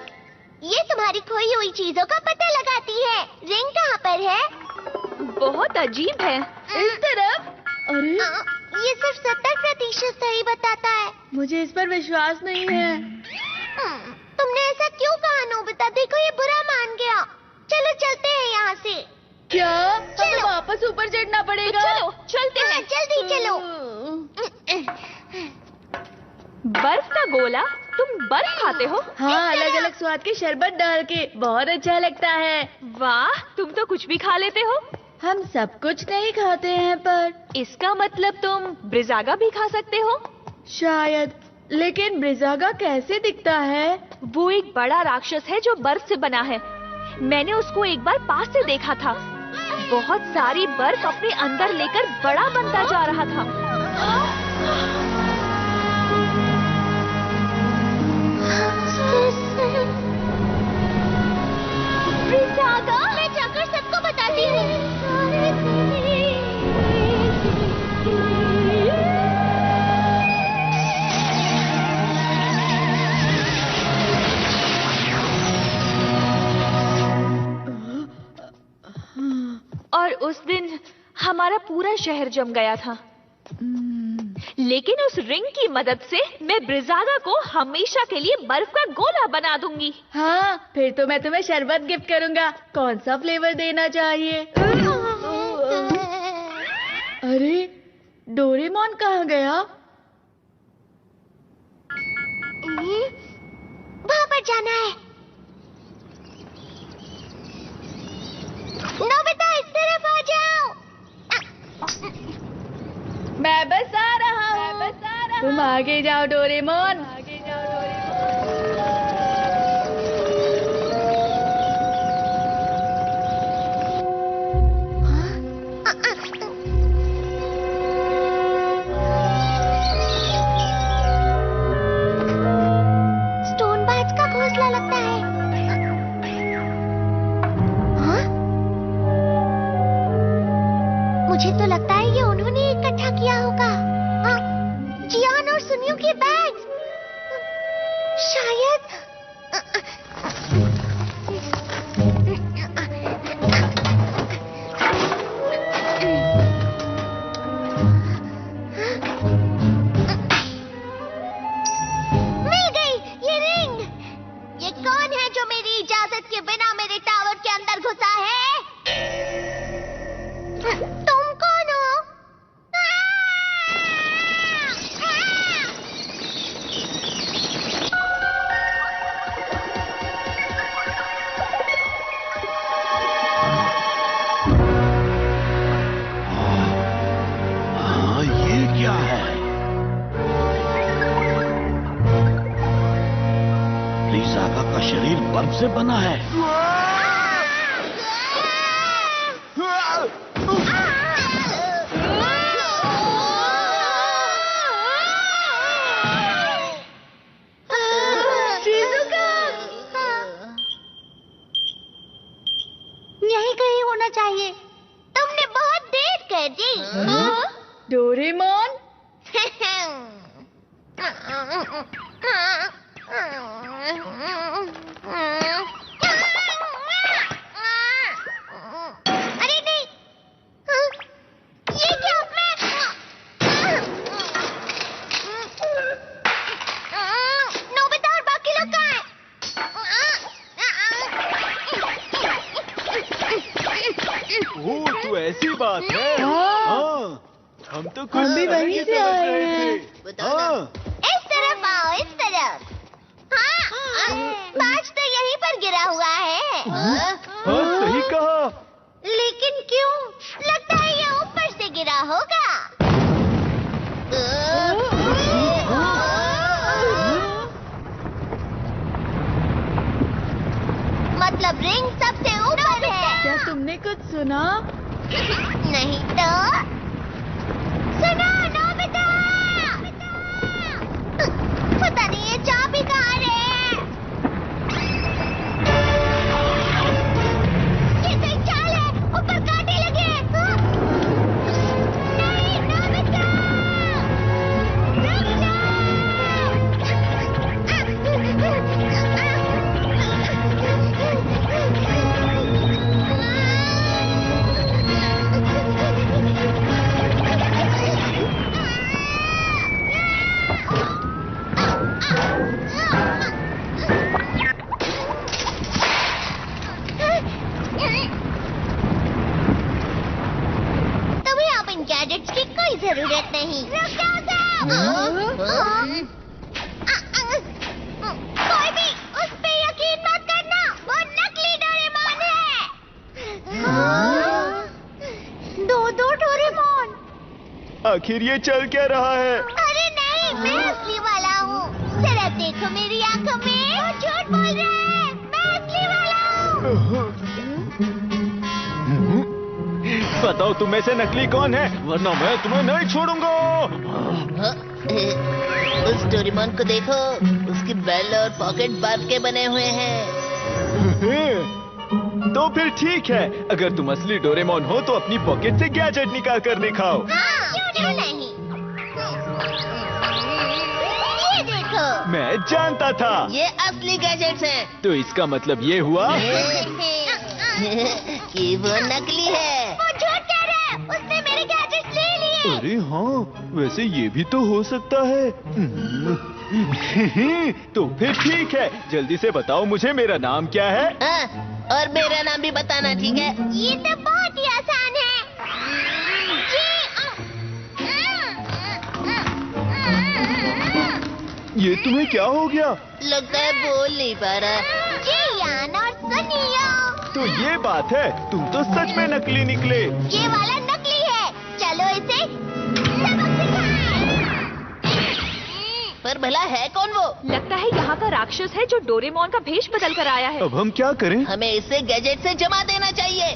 ये तुम्हारी खोई हुई चीजों का पता लगाती है। रिंग कहाँ पर है? बहुत अजीब है। इस तरफ। अरे, ये सिर्फ 70% सही बताता है। मुझे इस पर विश्वास नहीं है। तुमने ऐसा क्यों कहा नोबिता? देखो, ये बुरा मान गया। चलो चलते हैं यहाँ से। क्या? हमें वापस ऊपर चढ़ना पड़ेगा? चलो चलते हैं। जल्दी चलो। बर्फ का गोला? तुम बर्फ खाते हो? हाँ, अलग अलग स्वाद के शरबत डाल के, बहुत अच्छा लगता है। वाह, तुम तो कुछ भी खा लेते हो। हम सब कुछ नहीं खाते हैं, पर इसका मतलब तुम ब्रिजागा भी खा सकते हो? शायद, लेकिन ब्रिजागा कैसे दिखता है? वो एक बड़ा राक्षस है जो बर्फ से बना है। मैंने उसको एक बार पास से देखा था। बहुत सारी बर्फ अपने अंदर लेकर बड़ा बनता जा रहा था। ब्रिजागा, मैं जाकर सबको बताती हूँ। और उस दिन हमारा पूरा शहर जम गया था। लेकिन उस रिंग की मदद से मैं ब्रिजागा को हमेशा के लिए बर्फ का गोला बना दूंगी। हाँ, फिर तो मैं तुम्हें शरबत गिफ्ट करूंगा। कौन सा फ्लेवर देना चाहिए? अरे, डोरेमोन कहाँ गया? पार जाना है। नोबिता इस तरफ आ जाओ। मैं बस आ रहा हूँ। तुम आगे जाओ डोरेमोन। स्टोन बाज का घोंसला लगता है। हाँ? मुझे तो लगता है ये उन्होंने इकट्ठा किया होगा। हाँ? जियान और सुनियो के बैग्स। शायद मिल गई ये रिंग। ये कौन है जो मेरी इजाजत के बिना मेरे टावर के अंदर घुसा है? तुम कौन हो? हाँ, ये क्या है? लीसागा का शरीर बर्फ से बना है। यही कहीं होना चाहिए। तुमने बहुत देर कर दी। डोरेमोन। अरे नहीं। ये क्या? नोबिता और बाकी लोग कहाँ हैं? ओह, तो ऐसी बात है। हाँ। हाँ, हम तो कुछ हम भी अलग वहीं ही से समझ आए रहे हैं। थे। हाँ, इस तरफ आओ, इस तरफ। हाँ, बाज तो यहीं पर गिरा हुआ है। हाँ, सही कहा। लेकिन क्यों? लगता है ये ऊपर से गिरा होगा। मतलब रिंग सबसे ऊपर है। क्या तुमने कुछ सुना? नहीं तो सुनो नोबिता। पता नहीं ये चाबी कहाँ है। ये तो एक चाल है, ऊपर कांटे लगे हैं। नहीं नोबिता, रुक तुम्हें अब इन गैजेट्स की कोई जरूरत नहीं। रुक जाओ कोई भी उस पे यकीन मत करना, वो नकली डोरेमोन है। दो डोरेमोन। आखिर ये चल क्या रहा है? अरे नहीं, मैं असली वाला हूँ। जरा देखो मेरी आंखों में, वो झूठ बोल रहा है। मैं असली वाला हूँ। बताओ तुम में से नकली कौन है, वरना मैं तुम्हें नहीं छोड़ूंगा। उस डोरेमोन को देखो, उसकी बेल और पॉकेट बर्फ के बने हुए हैं। तो फिर ठीक है, अगर तुम असली डोरेमोन हो तो अपनी पॉकेट से गैजेट निकाल कर दिखाओ। हाँ, क्यों नहीं? ये देखो। मैं जानता था। ये असली गैजेट्स हैं। तो इसका मतलब ये हुआ कि वो नकली है। वो झूठ कह रहा है, उसने मेरे गैजेट्स ले लिए। अरे हाँ, वैसे ये भी तो हो सकता है। तो फिर ठीक है, जल्दी से बताओ मुझे मेरा नाम क्या है। हाँ, और मेरा नाम भी बताना, ठीक है? ये तो बहुत ही आसान है। ये तुम्हें क्या हो गया? लगता है बोल नहीं पा रहा। जियान और सुनियो, तो ये बात है, तुम तो सच में नकली निकले। ये वाला नकली है। चलो इसे सबक सिखाएं। पर भला है कौन वो? लगता है यहाँ का राक्षस है जो डोरेमोन का भेष बदल कर आया है। अब हम क्या करें? हमें इसे गैजेट से जमा देना चाहिए।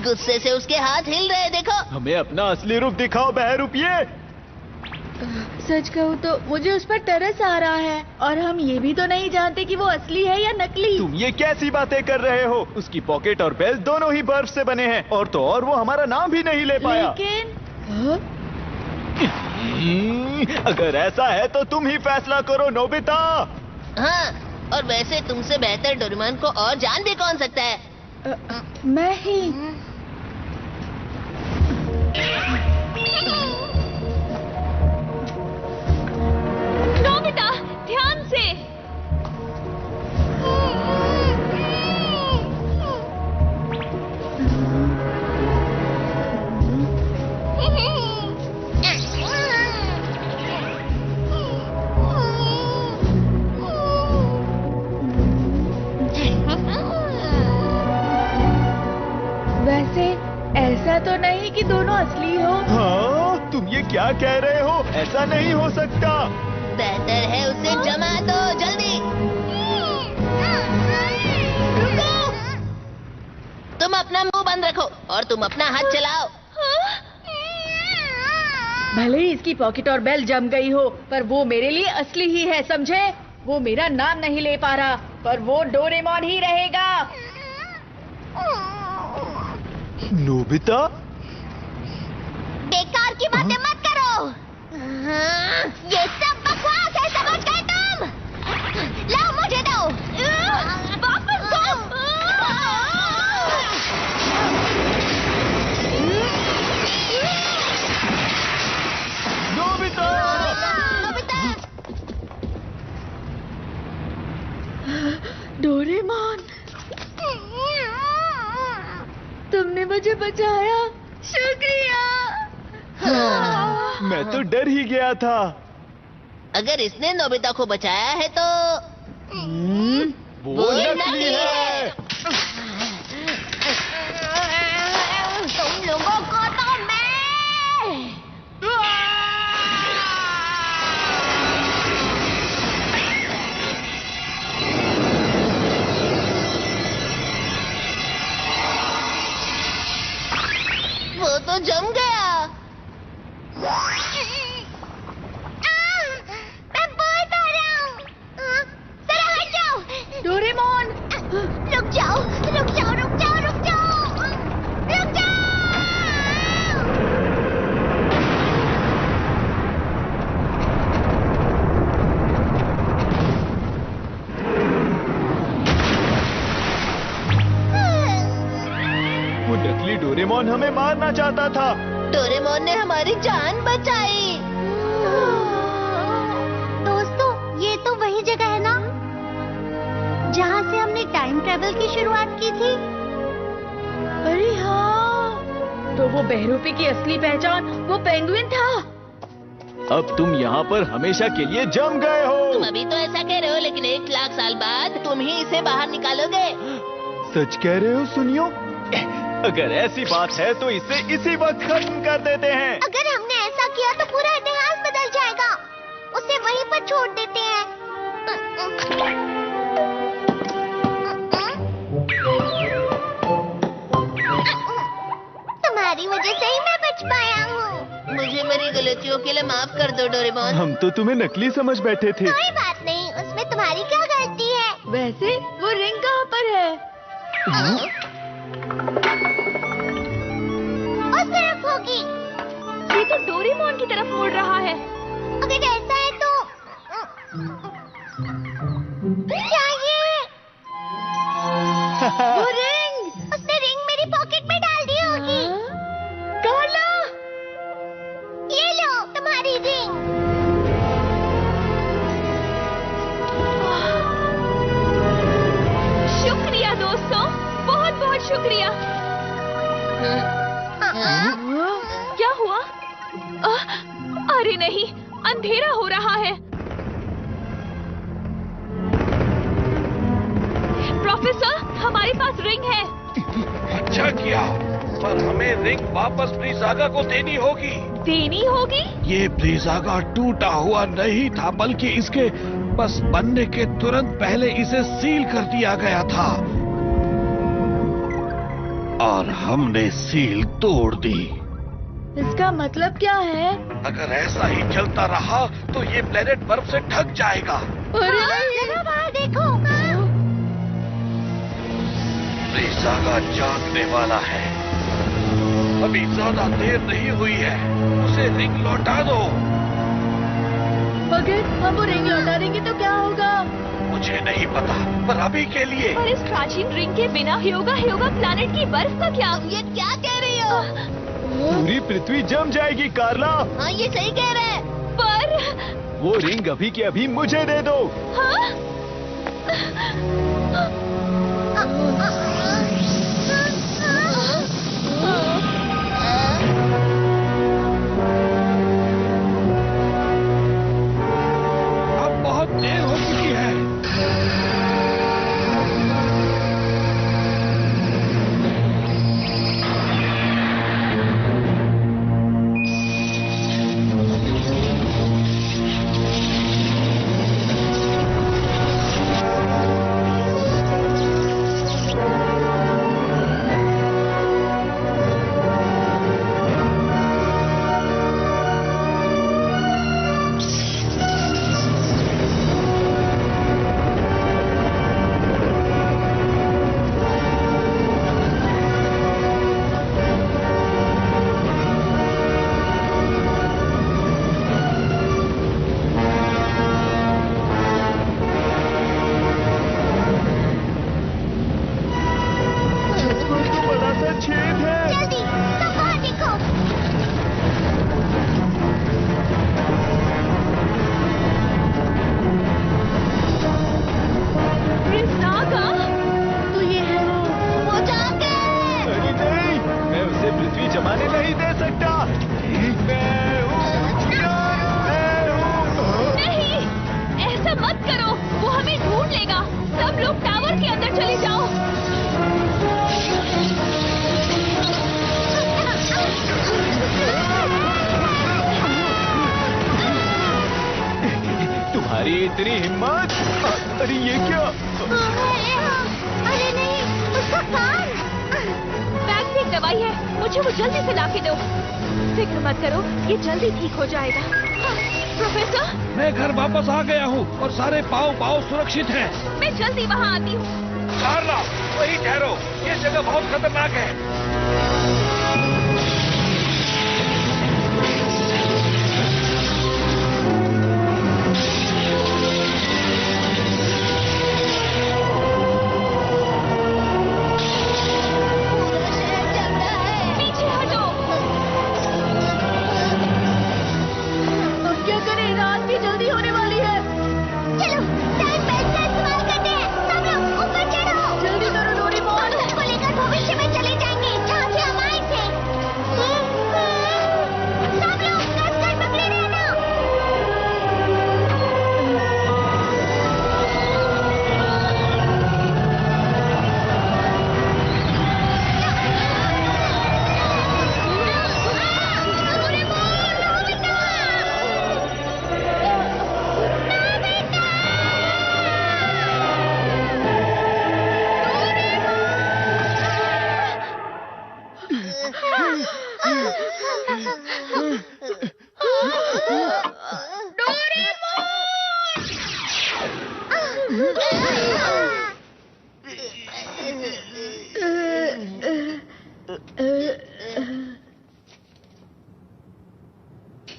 गुस्से से उसके हाथ हिल रहे, देखो। हमें अपना असली रूप दिखाओ बहरूपिये। सच कहूँ तो मुझे उस पर तरस आ रहा है, और हम ये भी तो नहीं जानते कि वो असली है या नकली। तुम ये कैसी बातें कर रहे हो? उसकी पॉकेट और बेल्ट दोनों ही बर्फ से बने हैं, और तो और वो हमारा नाम भी नहीं ले पाया। लेकिन अगर ऐसा है तो तुम ही फैसला करो नोबिता। हाँ, और वैसे तुमसे बेहतर डोरेमोन को और जान भी कौन सकता है? मैं ही। नोबिता, ध्यान से। वैसे ऐसा तो नहीं कि दोनों असली हो। हाँ, तुम ये क्या कह रहे हो? ऐसा नहीं हो सकता। बेहतर है उसे जमा दो, जल्दी। रुको। तुम अपना मुंह बंद रखो और तुम अपना हाथ चलाओ। भले ही इसकी पॉकेट और बेल जम गई हो, पर वो मेरे लिए असली ही है, समझे? वो मेरा नाम नहीं ले पा रहा, पर वो डोरेमोन ही रहेगा। नोबिता, बेकार की बातें मत करो। ये सब बकवास है, समझ गए तुम? लाओ, मुझे दो। वापस दो। नोबिता! डोरेमोन, तुमने मुझे बचाया, शुक्रिया। मैं तो डर ही गया था। अगर इसने नोबिता को बचाया है तो वो नकली है। तुम लोगों को तो मैं। वो तो जम गया। मैं बहुत आ रहा हूँ। जरा हट जाओ। डोरेमोन, रुक जाओ, रुक जाओ, रुक जाओ, रुक जाओ, रुक जाओ। वो नकली डोरेमोन हमें मारना चाहता था। डोरेमोन ने हमारी जान बचाई। दोस्तों, ये तो वही जगह है ना जहाँ से हमने टाइम ट्रेवल की शुरुआत की थी। अरे हाँ, तो वो बहरूपी की असली पहचान वो पेंगुइन था। अब तुम यहाँ पर हमेशा के लिए जम गए हो। तुम अभी तो ऐसा कह रहे हो, लेकिन 1 लाख साल बाद तुम ही इसे बाहर निकालोगे। सच कह रहे हो? सुनियो, अगर ऐसी बात है तो इसे इसी वक्त खत्म कर देते हैं। अगर हमने ऐसा किया तो पूरा इतिहास बदल जाएगा। उसे वहीं पर छोड़ देते हैं। तुम्हारी वजह से ही मैं बच पाया हूँ। मुझे मेरी गलतियों के लिए माफ कर दो डोरेमोन। हम तो तुम्हें नकली समझ बैठे थे। कोई बात नहीं, उसमें तुम्हारी क्या गलती है? वैसे वो रिंग कहाँ पर है? उस तरफ होगी। ये तो डोरेमोन की तरफ मुड़ रहा है। अगर ऐसा है तो क्या ये? वो रिंग! उसने रिंग मेरी पॉकेट में डाल दी होगी। कार्ला! ये लो तुम्हारी रिंग। शुक्रिया दोस्तों, बहुत बहुत शुक्रिया। क्या हुआ? अरे नहीं, अंधेरा हो रहा है। प्रोफेसर, हमारे पास रिंग है। अच्छा किया, पर हमें रिंग वापस ब्रीज़ागा को देनी होगी। देनी होगी? ये ब्रीज़ागा टूटा हुआ नहीं था, बल्कि इसके बस बनने के तुरंत पहले इसे सील कर दिया गया था और हमने सील तोड़ दी। इसका मतलब क्या है? अगर ऐसा ही चलता रहा तो ये प्लेनेट बर्फ से ढक जाएगा। अरे बाहर देखो। ब्रीज़ागा जागने वाला है। अभी ज्यादा देर नहीं हुई है, उसे रिंग लौटा दो। अगर हम वो रिंग लौटा देंगे तो क्या होगा? मुझे नहीं पता, पर अभी के लिए। पर इस प्राचीन रिंग के बिना ह्योगा प्लैनेट की बर्फ का क्या? ये क्या कह रही हो? पूरी पृथ्वी जम जाएगी कार्ला। हाँ, ये सही कह रहे हैं। पर वो रिंग अभी के अभी मुझे दे दो। हाँ? अब बहुत देर हो चुकी है। जमाने नहीं दे सकता। नहीं, ऐसा मत करो, वो हमें ढूंढ लेगा। सब लोग टावर के अंदर चले जाओ। तुम्हारी इतनी हिम्मत? अरे ये क्या? अरे नहीं, उसका कान। बैग में एक दवाई है, मुझे वो जल्दी से लाके दो। फिक्र मत करो, ये जल्दी ठीक हो जाएगा। प्रोफेसर, मैं घर वापस आ गया हूँ और सारे पाँव सुरक्षित हैं। मैं जल्दी वहाँ आती हूँ। कार्ला, वहीं ठहरो, ये जगह बहुत खतरनाक है। पीछे हटो। अब क्या करें, रात भी जल्दी होने वाली है। चलो, टाइम बेल्ट का इस्तेमाल करते हैं। सब लोग ऊपर चढ़ो। जल्दी करो डोरेमोन। हम उसको लेकर भविष्य में चले जाएंगे, जहाँ से हम आए थे। सब लोग कसकर पकड़े रहना।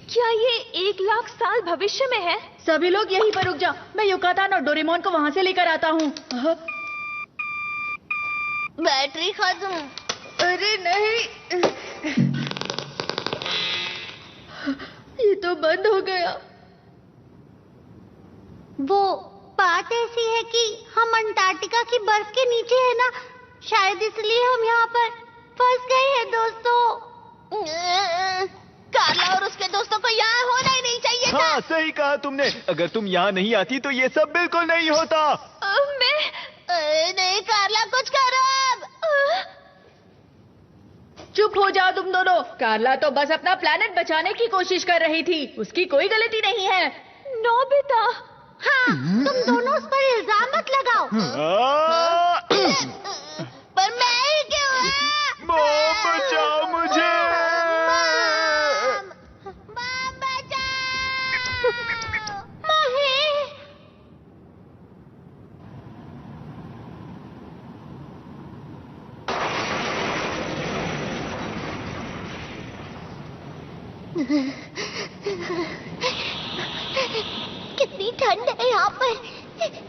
क्या ये 1,00,000 साल भविष्य में है? सभी लोग यहीं पर रुक जाओ, मैं युकातान और डोरेमोन को वहाँ से लेकर आता हूँ। बैटरी खत्म। अरे नहीं, ये तो बंद हो गया। वो बात ऐसी है कि हम अंटार्कटिका की बर्फ के नीचे है ना, शायद इसलिए हम यहाँ पर फंस गए हैं दोस्तों। कार्ला और उसके दोस्तों को यहाँ होना ही हाँ, सही कहा तुमने। अगर तुम यहाँ नहीं आती तो ये सब बिल्कुल नहीं होता। नहीं कार्ला, कुछ करो अब। चुप हो जाओ तुम दोनों। कार्ला तो बस अपना प्लेनेट बचाने की कोशिश कर रही थी, उसकी कोई गलती नहीं है। नोबिता, हाँ, तुम दोनों उस पर इल्जाम मत लगाओ। पर मैं ही क्यों? मॉम, बचाओ मुझे। मॉम, बचाओ। मम्मी। कितनी ठंड है यहाँ पर।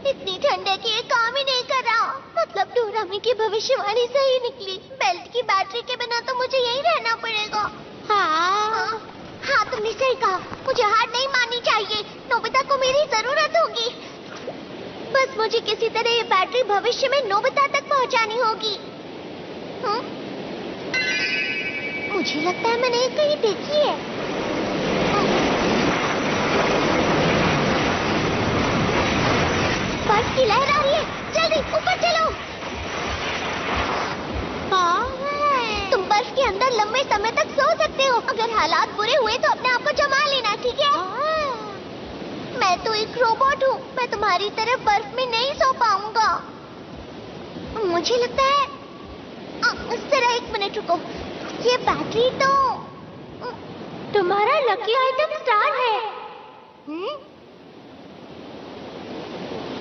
इतनी ठंड है कि ये काम ही नहीं कर रहा। मतलब डोरामी की भविष्यवाणी सही निकली। बेल्ट की बैटरी के बिना तो मुझे यहीं रहना पड़ेगा। हाँ, तुमने सही कहा। मुझे हार नहीं माननी चाहिए। नोबिता को मेरी जरूरत होगी। बस मुझे किसी तरह ये बैटरी भविष्य में नोबिता तक पहुँचानी होगी। मुझे लगता है मैंने ये कहीं देखी है। बर्फ की लहर आ रही है। जल्दी ऊपर चलो। तुम बर्फ के अंदर लंबे समय तक सो सकते हो। अगर हालात बुरे हुए तो अपने आप को जमा लेना, ठीक है? मैं तो एक रोबोट हूँ। मैं तुम्हारी तरह बर्फ में नहीं सो पाऊंगा। मुझे लगता है जरा एक मिनट रुको। ये बैटरी तो तुम्हारा लकी आइटम स्टार है।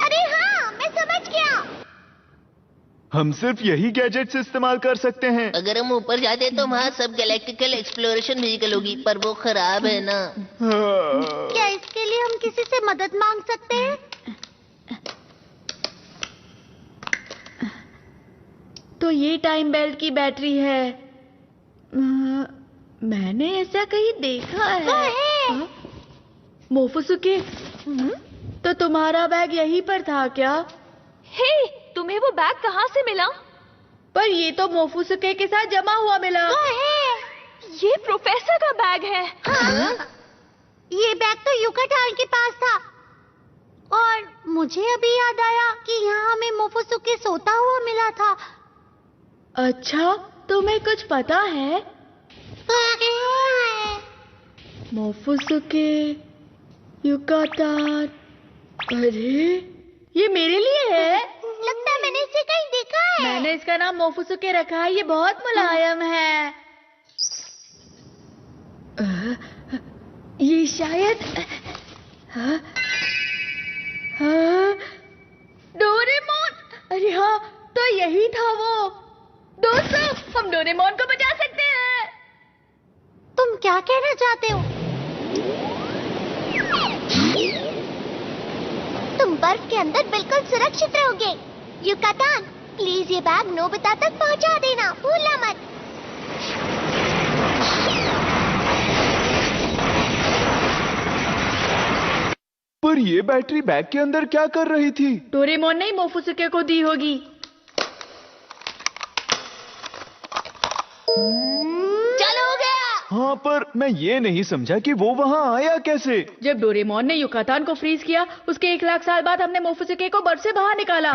अरे हाँ, मैं समझ गया। हम सिर्फ यही गैजेट्स इस्तेमाल कर सकते हैं। अगर हम ऊपर जाते तो वहाँ सब गैलेक्टिकल एक्सप्लोरेशन म्यूजिकल होगी, पर वो खराब है ना। क्या इसके लिए हम किसी से मदद मांग सकते हैं? तो ये टाइम बेल्ट की बैटरी है। मैंने ऐसा कहीं देखा है। मोफुसुके, तो तुम्हारा बैग यहीं पर था क्या? हे, तुम्हें वो बैग कहाँ से मिला? पर ये तो मोफुसुके के साथ जमा हुआ मिला। ये प्रोफेसर का बैग है। हाँ? ये बैग तो युकाटान के पास था। और मुझे अभी याद आया कि यहाँ हमें मोफुसुके सोता हुआ मिला था। अच्छा, तुम्हें कुछ पता है? मोफुसुके, युकाटान। अरे, ये मेरे लिए है। लगता है मैंने इसे कहीं देखा है। मैंने इसका नाम मोफुसुके रखा है। ये बहुत मुलायम है। ये शायद डोरेमोन। अरे हाँ, तो यही था वो। दोस्तों, हम डोरेमोन को बचा सकते हैं। तुम क्या कहना चाहते हो? तुम बर्फ के अंदर बिल्कुल सुरक्षित रहोगे। युकाटान, प्लीज ये बैग नोबिता तक पहुंचा देना, भूलना मत। पर ये बैटरी बैग के अंदर क्या कर रही थी? डोरेमोन ने मोफुसुके को दी होगी। चलो हो गया। हाँ, पर मैं ये नहीं समझा कि वो वहाँ आया कैसे? जब डोरेमोन ने युकाटान को फ्रीज किया, उसके 1 लाख साल बाद हमने मोफुसुके को बर्फ से बाहर निकाला।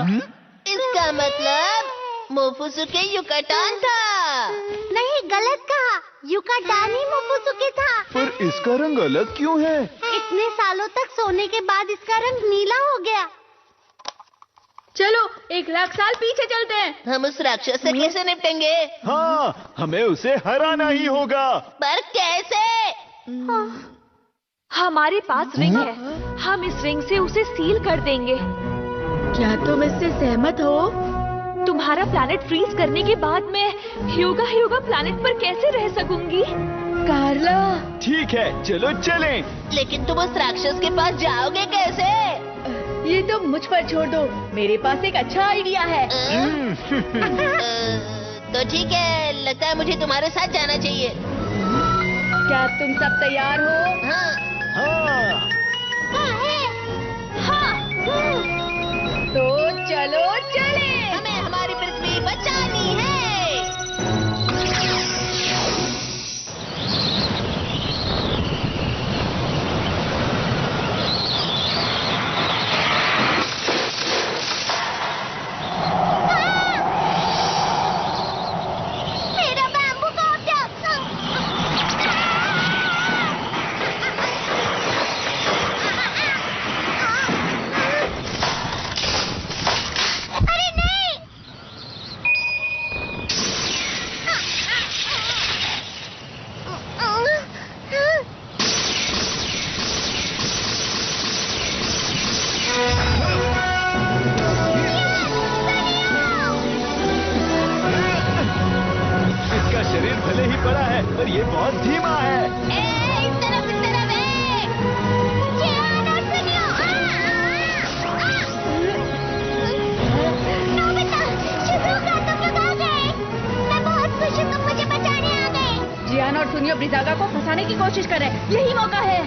इसका मतलब मोफुसुके युकाटान था। नहीं, गलत कहा। युकाटान ही मोफुसुके था। पर इसका रंग अलग क्यों है? इतने सालों तक सोने के बाद इसका रंग नीला हो गया। चलो 1 लाख साल पीछे चलते हैं। हम उस राक्षस से कैसे निपटेंगे? हाँ, हमें उसे हराना ही होगा। पर कैसे? हमारे पास रिंग है। हम इस रिंग से उसे सील कर देंगे। क्या तुम इससे सहमत हो? तुम्हारा प्लैनेट फ्रीज करने के बाद मैं ह्यूगा प्लैनेट पर कैसे रह सकूंगी? कार्ला, ठीक है, चलो चलें। लेकिन तुम उस राक्षस के पास जाओगे कैसे? ये तुम मुझ पर छोड़ दो। मेरे पास एक अच्छा आइडिया है। तो ठीक है, लगता है मुझे तुम्हारे साथ जाना चाहिए। क्या तुम सब तैयार हो? हाँ। हाँ। तो चलो चले। हमें हमारी पृथ्वी बचानी है। ब्रिजागा को फंसाने की कोशिश कर रहे हैं। यही मौका है।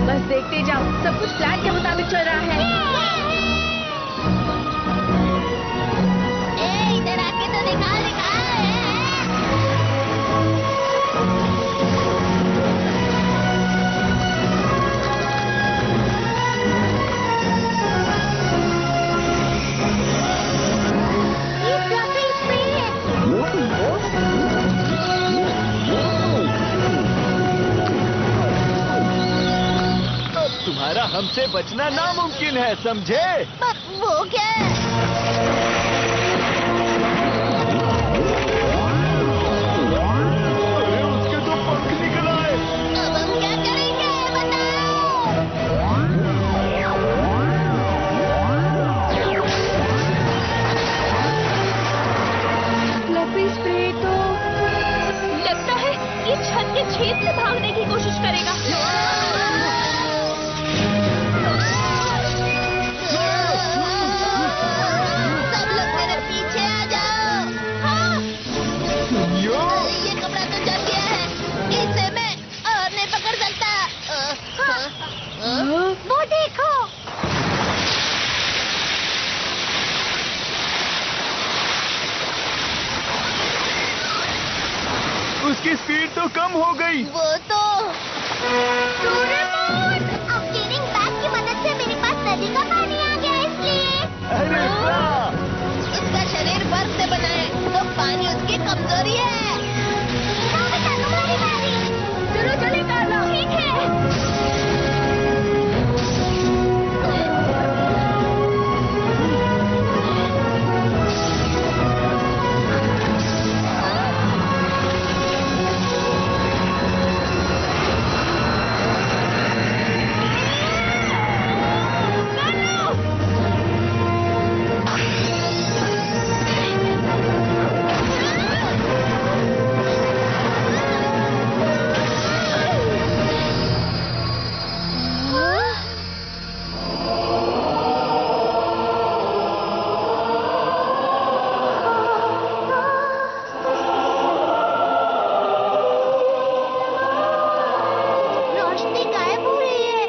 बस देखते जाओ, सब कुछ प्लान के मुताबिक चल रहा है। इधर आके तो दिखा। तुम्हारा हमसे बचना नामुमकिन है, समझे? वो क्या है? अरे उसके तो पंख निकल आए। अब हम क्या करेंगे बताओ? फ्लफी स्प्रे तो लगता है ये छत के छेद से भागने की कोशिश करेगा। सब लोग मेरे पीछे आ जाओ। हाँ, ये कपड़ा तो जल गया है, इसे मैं और नहीं पकड़ सकता। वो देखो। उसकी स्पीड तो कम हो गई। वो तो डोरेमोन, अब क्लीनिंग बैग की मदद से मेरे पास नदी का पानी आ गया, इसलिए अरे वाह! उसका शरीर बर्फ से बना है, तो पानी उसकी कमजोरी है। तुम्हारी बारी। चलो चले कार्ला। ठीक है। रोशनी गायब हो रही है।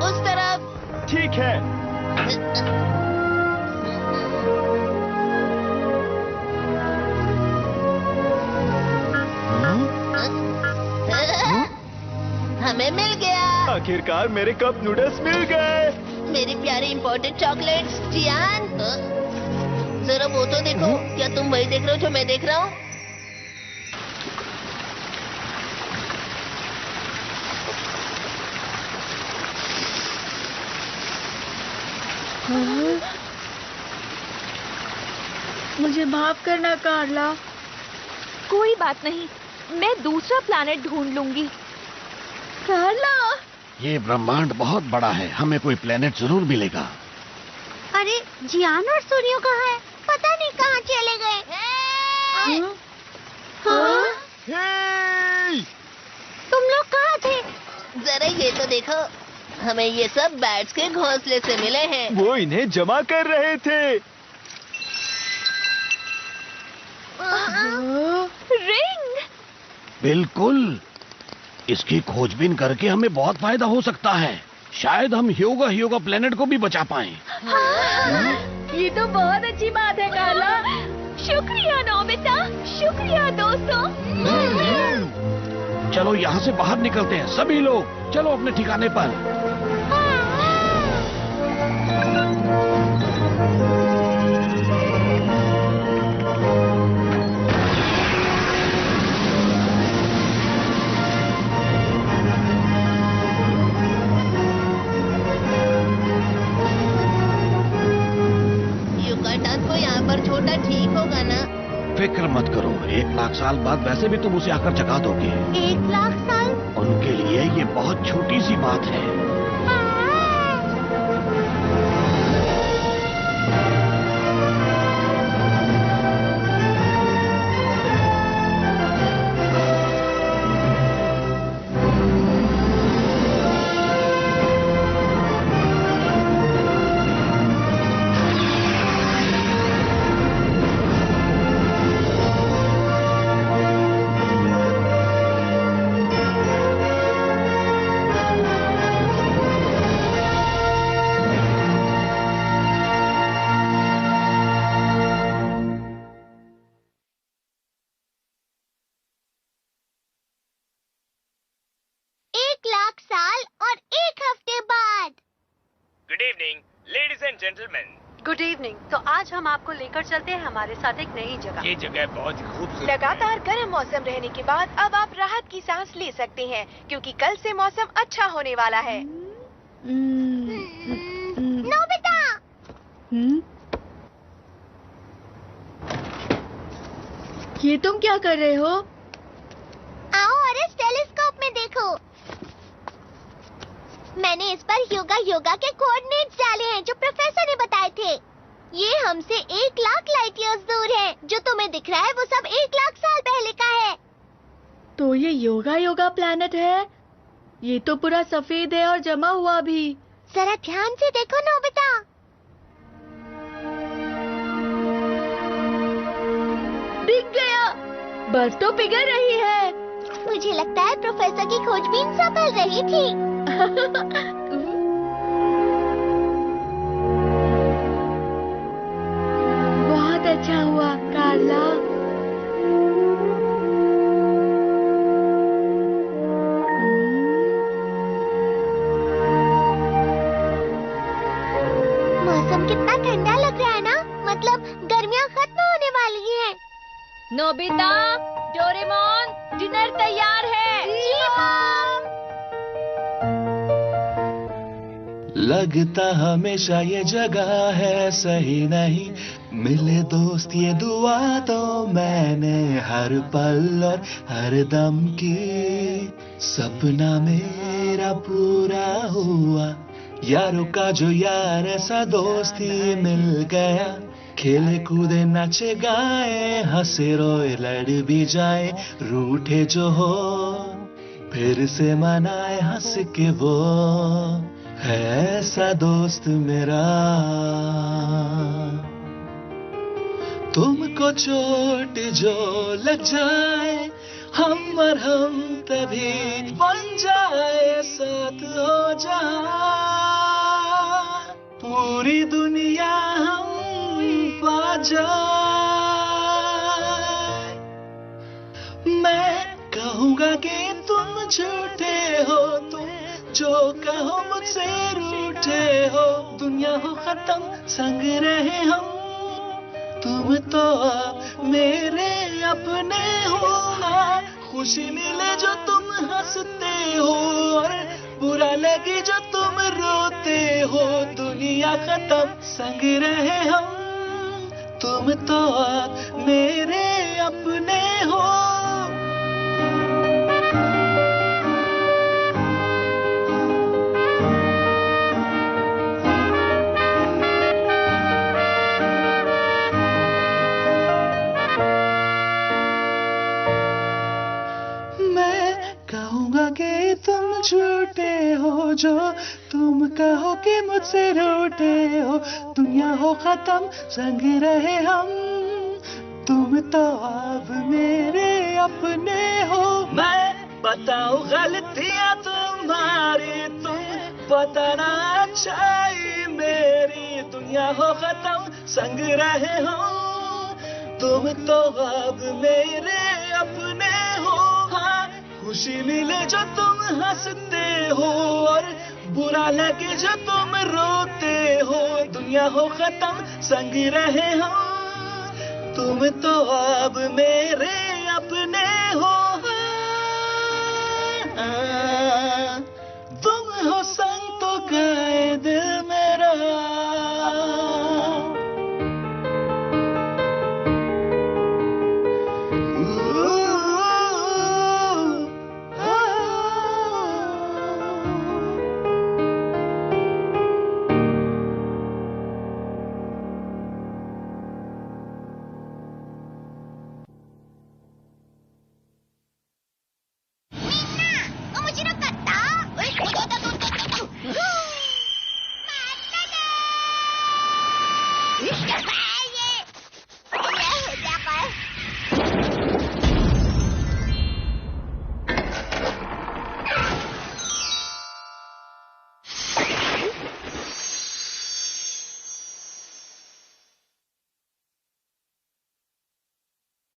उस तरफ। ठीक है। हमें मिल गया। आखिरकार मेरे कप नूडल्स मिल गए। मेरी प्यारी इम्पोर्टेड चॉकलेट्स। जियान, जरा वो तो देखो। क्या तुम वही देख रहे हो जो मैं देख रहा हूँ? मुझे माफ करना कार्ला। कोई बात नहीं, मैं दूसरा प्लैनेट ढूंढ लूंगी। कार्ला, ये ब्रह्मांड बहुत बड़ा है, हमें कोई प्लेनेट जरूर मिलेगा। अरे जियान और सूर्यो कहाँ है? पता नहीं कहाँ चले गए। हे! तुम लोग कहाँ थे? जरा ये तो देखो, हमें ये सब बैट्स के घोंसले से मिले हैं। वो इन्हें जमा कर रहे थे। रिंग। बिल्कुल, इसकी खोजबीन करके हमें बहुत फायदा हो सकता है। शायद हम ह्योगा प्लेनेट को भी बचा पाएं। ये तो बहुत अच्छी बात है कार्ला। शुक्रिया नोबिता, शुक्रिया दोस्तों। चलो यहाँ से बाहर निकलते हैं सभी लोग, चलो अपने ठिकाने पर। युकाटान को यहाँ पर छोटा ठीक होगा ना? फिक्र मत करो, 1 लाख साल बाद वैसे भी तुम उसे आकर जगा दोगे। 1 लाख साल? उनके लिए ये बहुत छोटी सी बात है। Good evening ladies and gentleman. Good evening. तो आज हम आपको लेकर चलते हैं हमारे साथ एक नई जगह। ये जगह बहुत ही खूबसूरत। लगातार गर्म मौसम रहने के बाद अब आप राहत की सांस ले सकते हैं क्योंकि कल से मौसम अच्छा होने वाला है। नोबिता! ये तुम क्या कर रहे हो? आओ और इस टेलीस्कोप में देखो। मैंने इस पर योगा के कोऑर्डिनेट्स डाले हैं जो प्रोफेसर ने बताए थे। ये हमसे 1 लाख लाइट ईयर्स दूर है। जो तुम्हें दिख रहा है वो सब 1 लाख साल पहले का है। तो ये योगा प्लैनेट है? ये तो पूरा सफेद है और जमा हुआ भी। जरा ध्यान से देखो नोबिता। दिख गया, बर्फ तो पिघल रही है। मुझे लगता है प्रोफेसर की खोजबीन सफल रही थी। बहुत अच्छा हुआ कार्ला। मौसम कितना ठंडा लग रहा है ना, मतलब गर्मियाँ खत्म होने वाली हैं। नोबिता, डोरेमोन, डिनर तैयार है। जी मॉम। लगता हमेशा ये जगह है सही नहीं, मिले दोस्त ये दुआ तो मैंने हर पल और हर दम की। सपना मेरा पूरा हुआ, यारों का जो यार ऐसा दोस्ती मिल गया। खेले कूदे नाचे गाए, हंसे रोए लड़ भी जाए, रूठे जो हो फिर से मनाए हंस के वो है ऐसा दोस्त मेरा। तुमको चोट जो लग जाए, हम और हम तभी बन जाए, साथ हो जाए पूरी दुनिया हम पा जाए। मैं कहूँगा कि तुम झूठे हो, तुम जो कहो मुझसे रूठे हो। दुनिया हो खत्म संग रहे हम, तुम तो मेरे अपने हो। खुशी मिले जो तुम हंसते हो, और बुरा लगे जो तुम रोते हो। दुनिया खत्म संग रहे हम, तुम तो मेरे अपने हो। कि तुम झूठे हो जो तुम कहो कि मुझसे रूठे हो। दुनिया हो खत्म संग रहे हम, तुम तो अब मेरे अपने हो। मैं बताऊं गलतियां तुम्हारी, तुम बताना अच्छाई मेरी। दुनिया हो खत्म संग रहे हो, तुम तो अब मेरे अपने हो। हाँ, खुशी मिले जो तुम हंसते हो और बुरा लगे जो तुम रोते हो। दुनिया हो खत्म संग रहे हो, तुम तो अब मेरे अपने हो।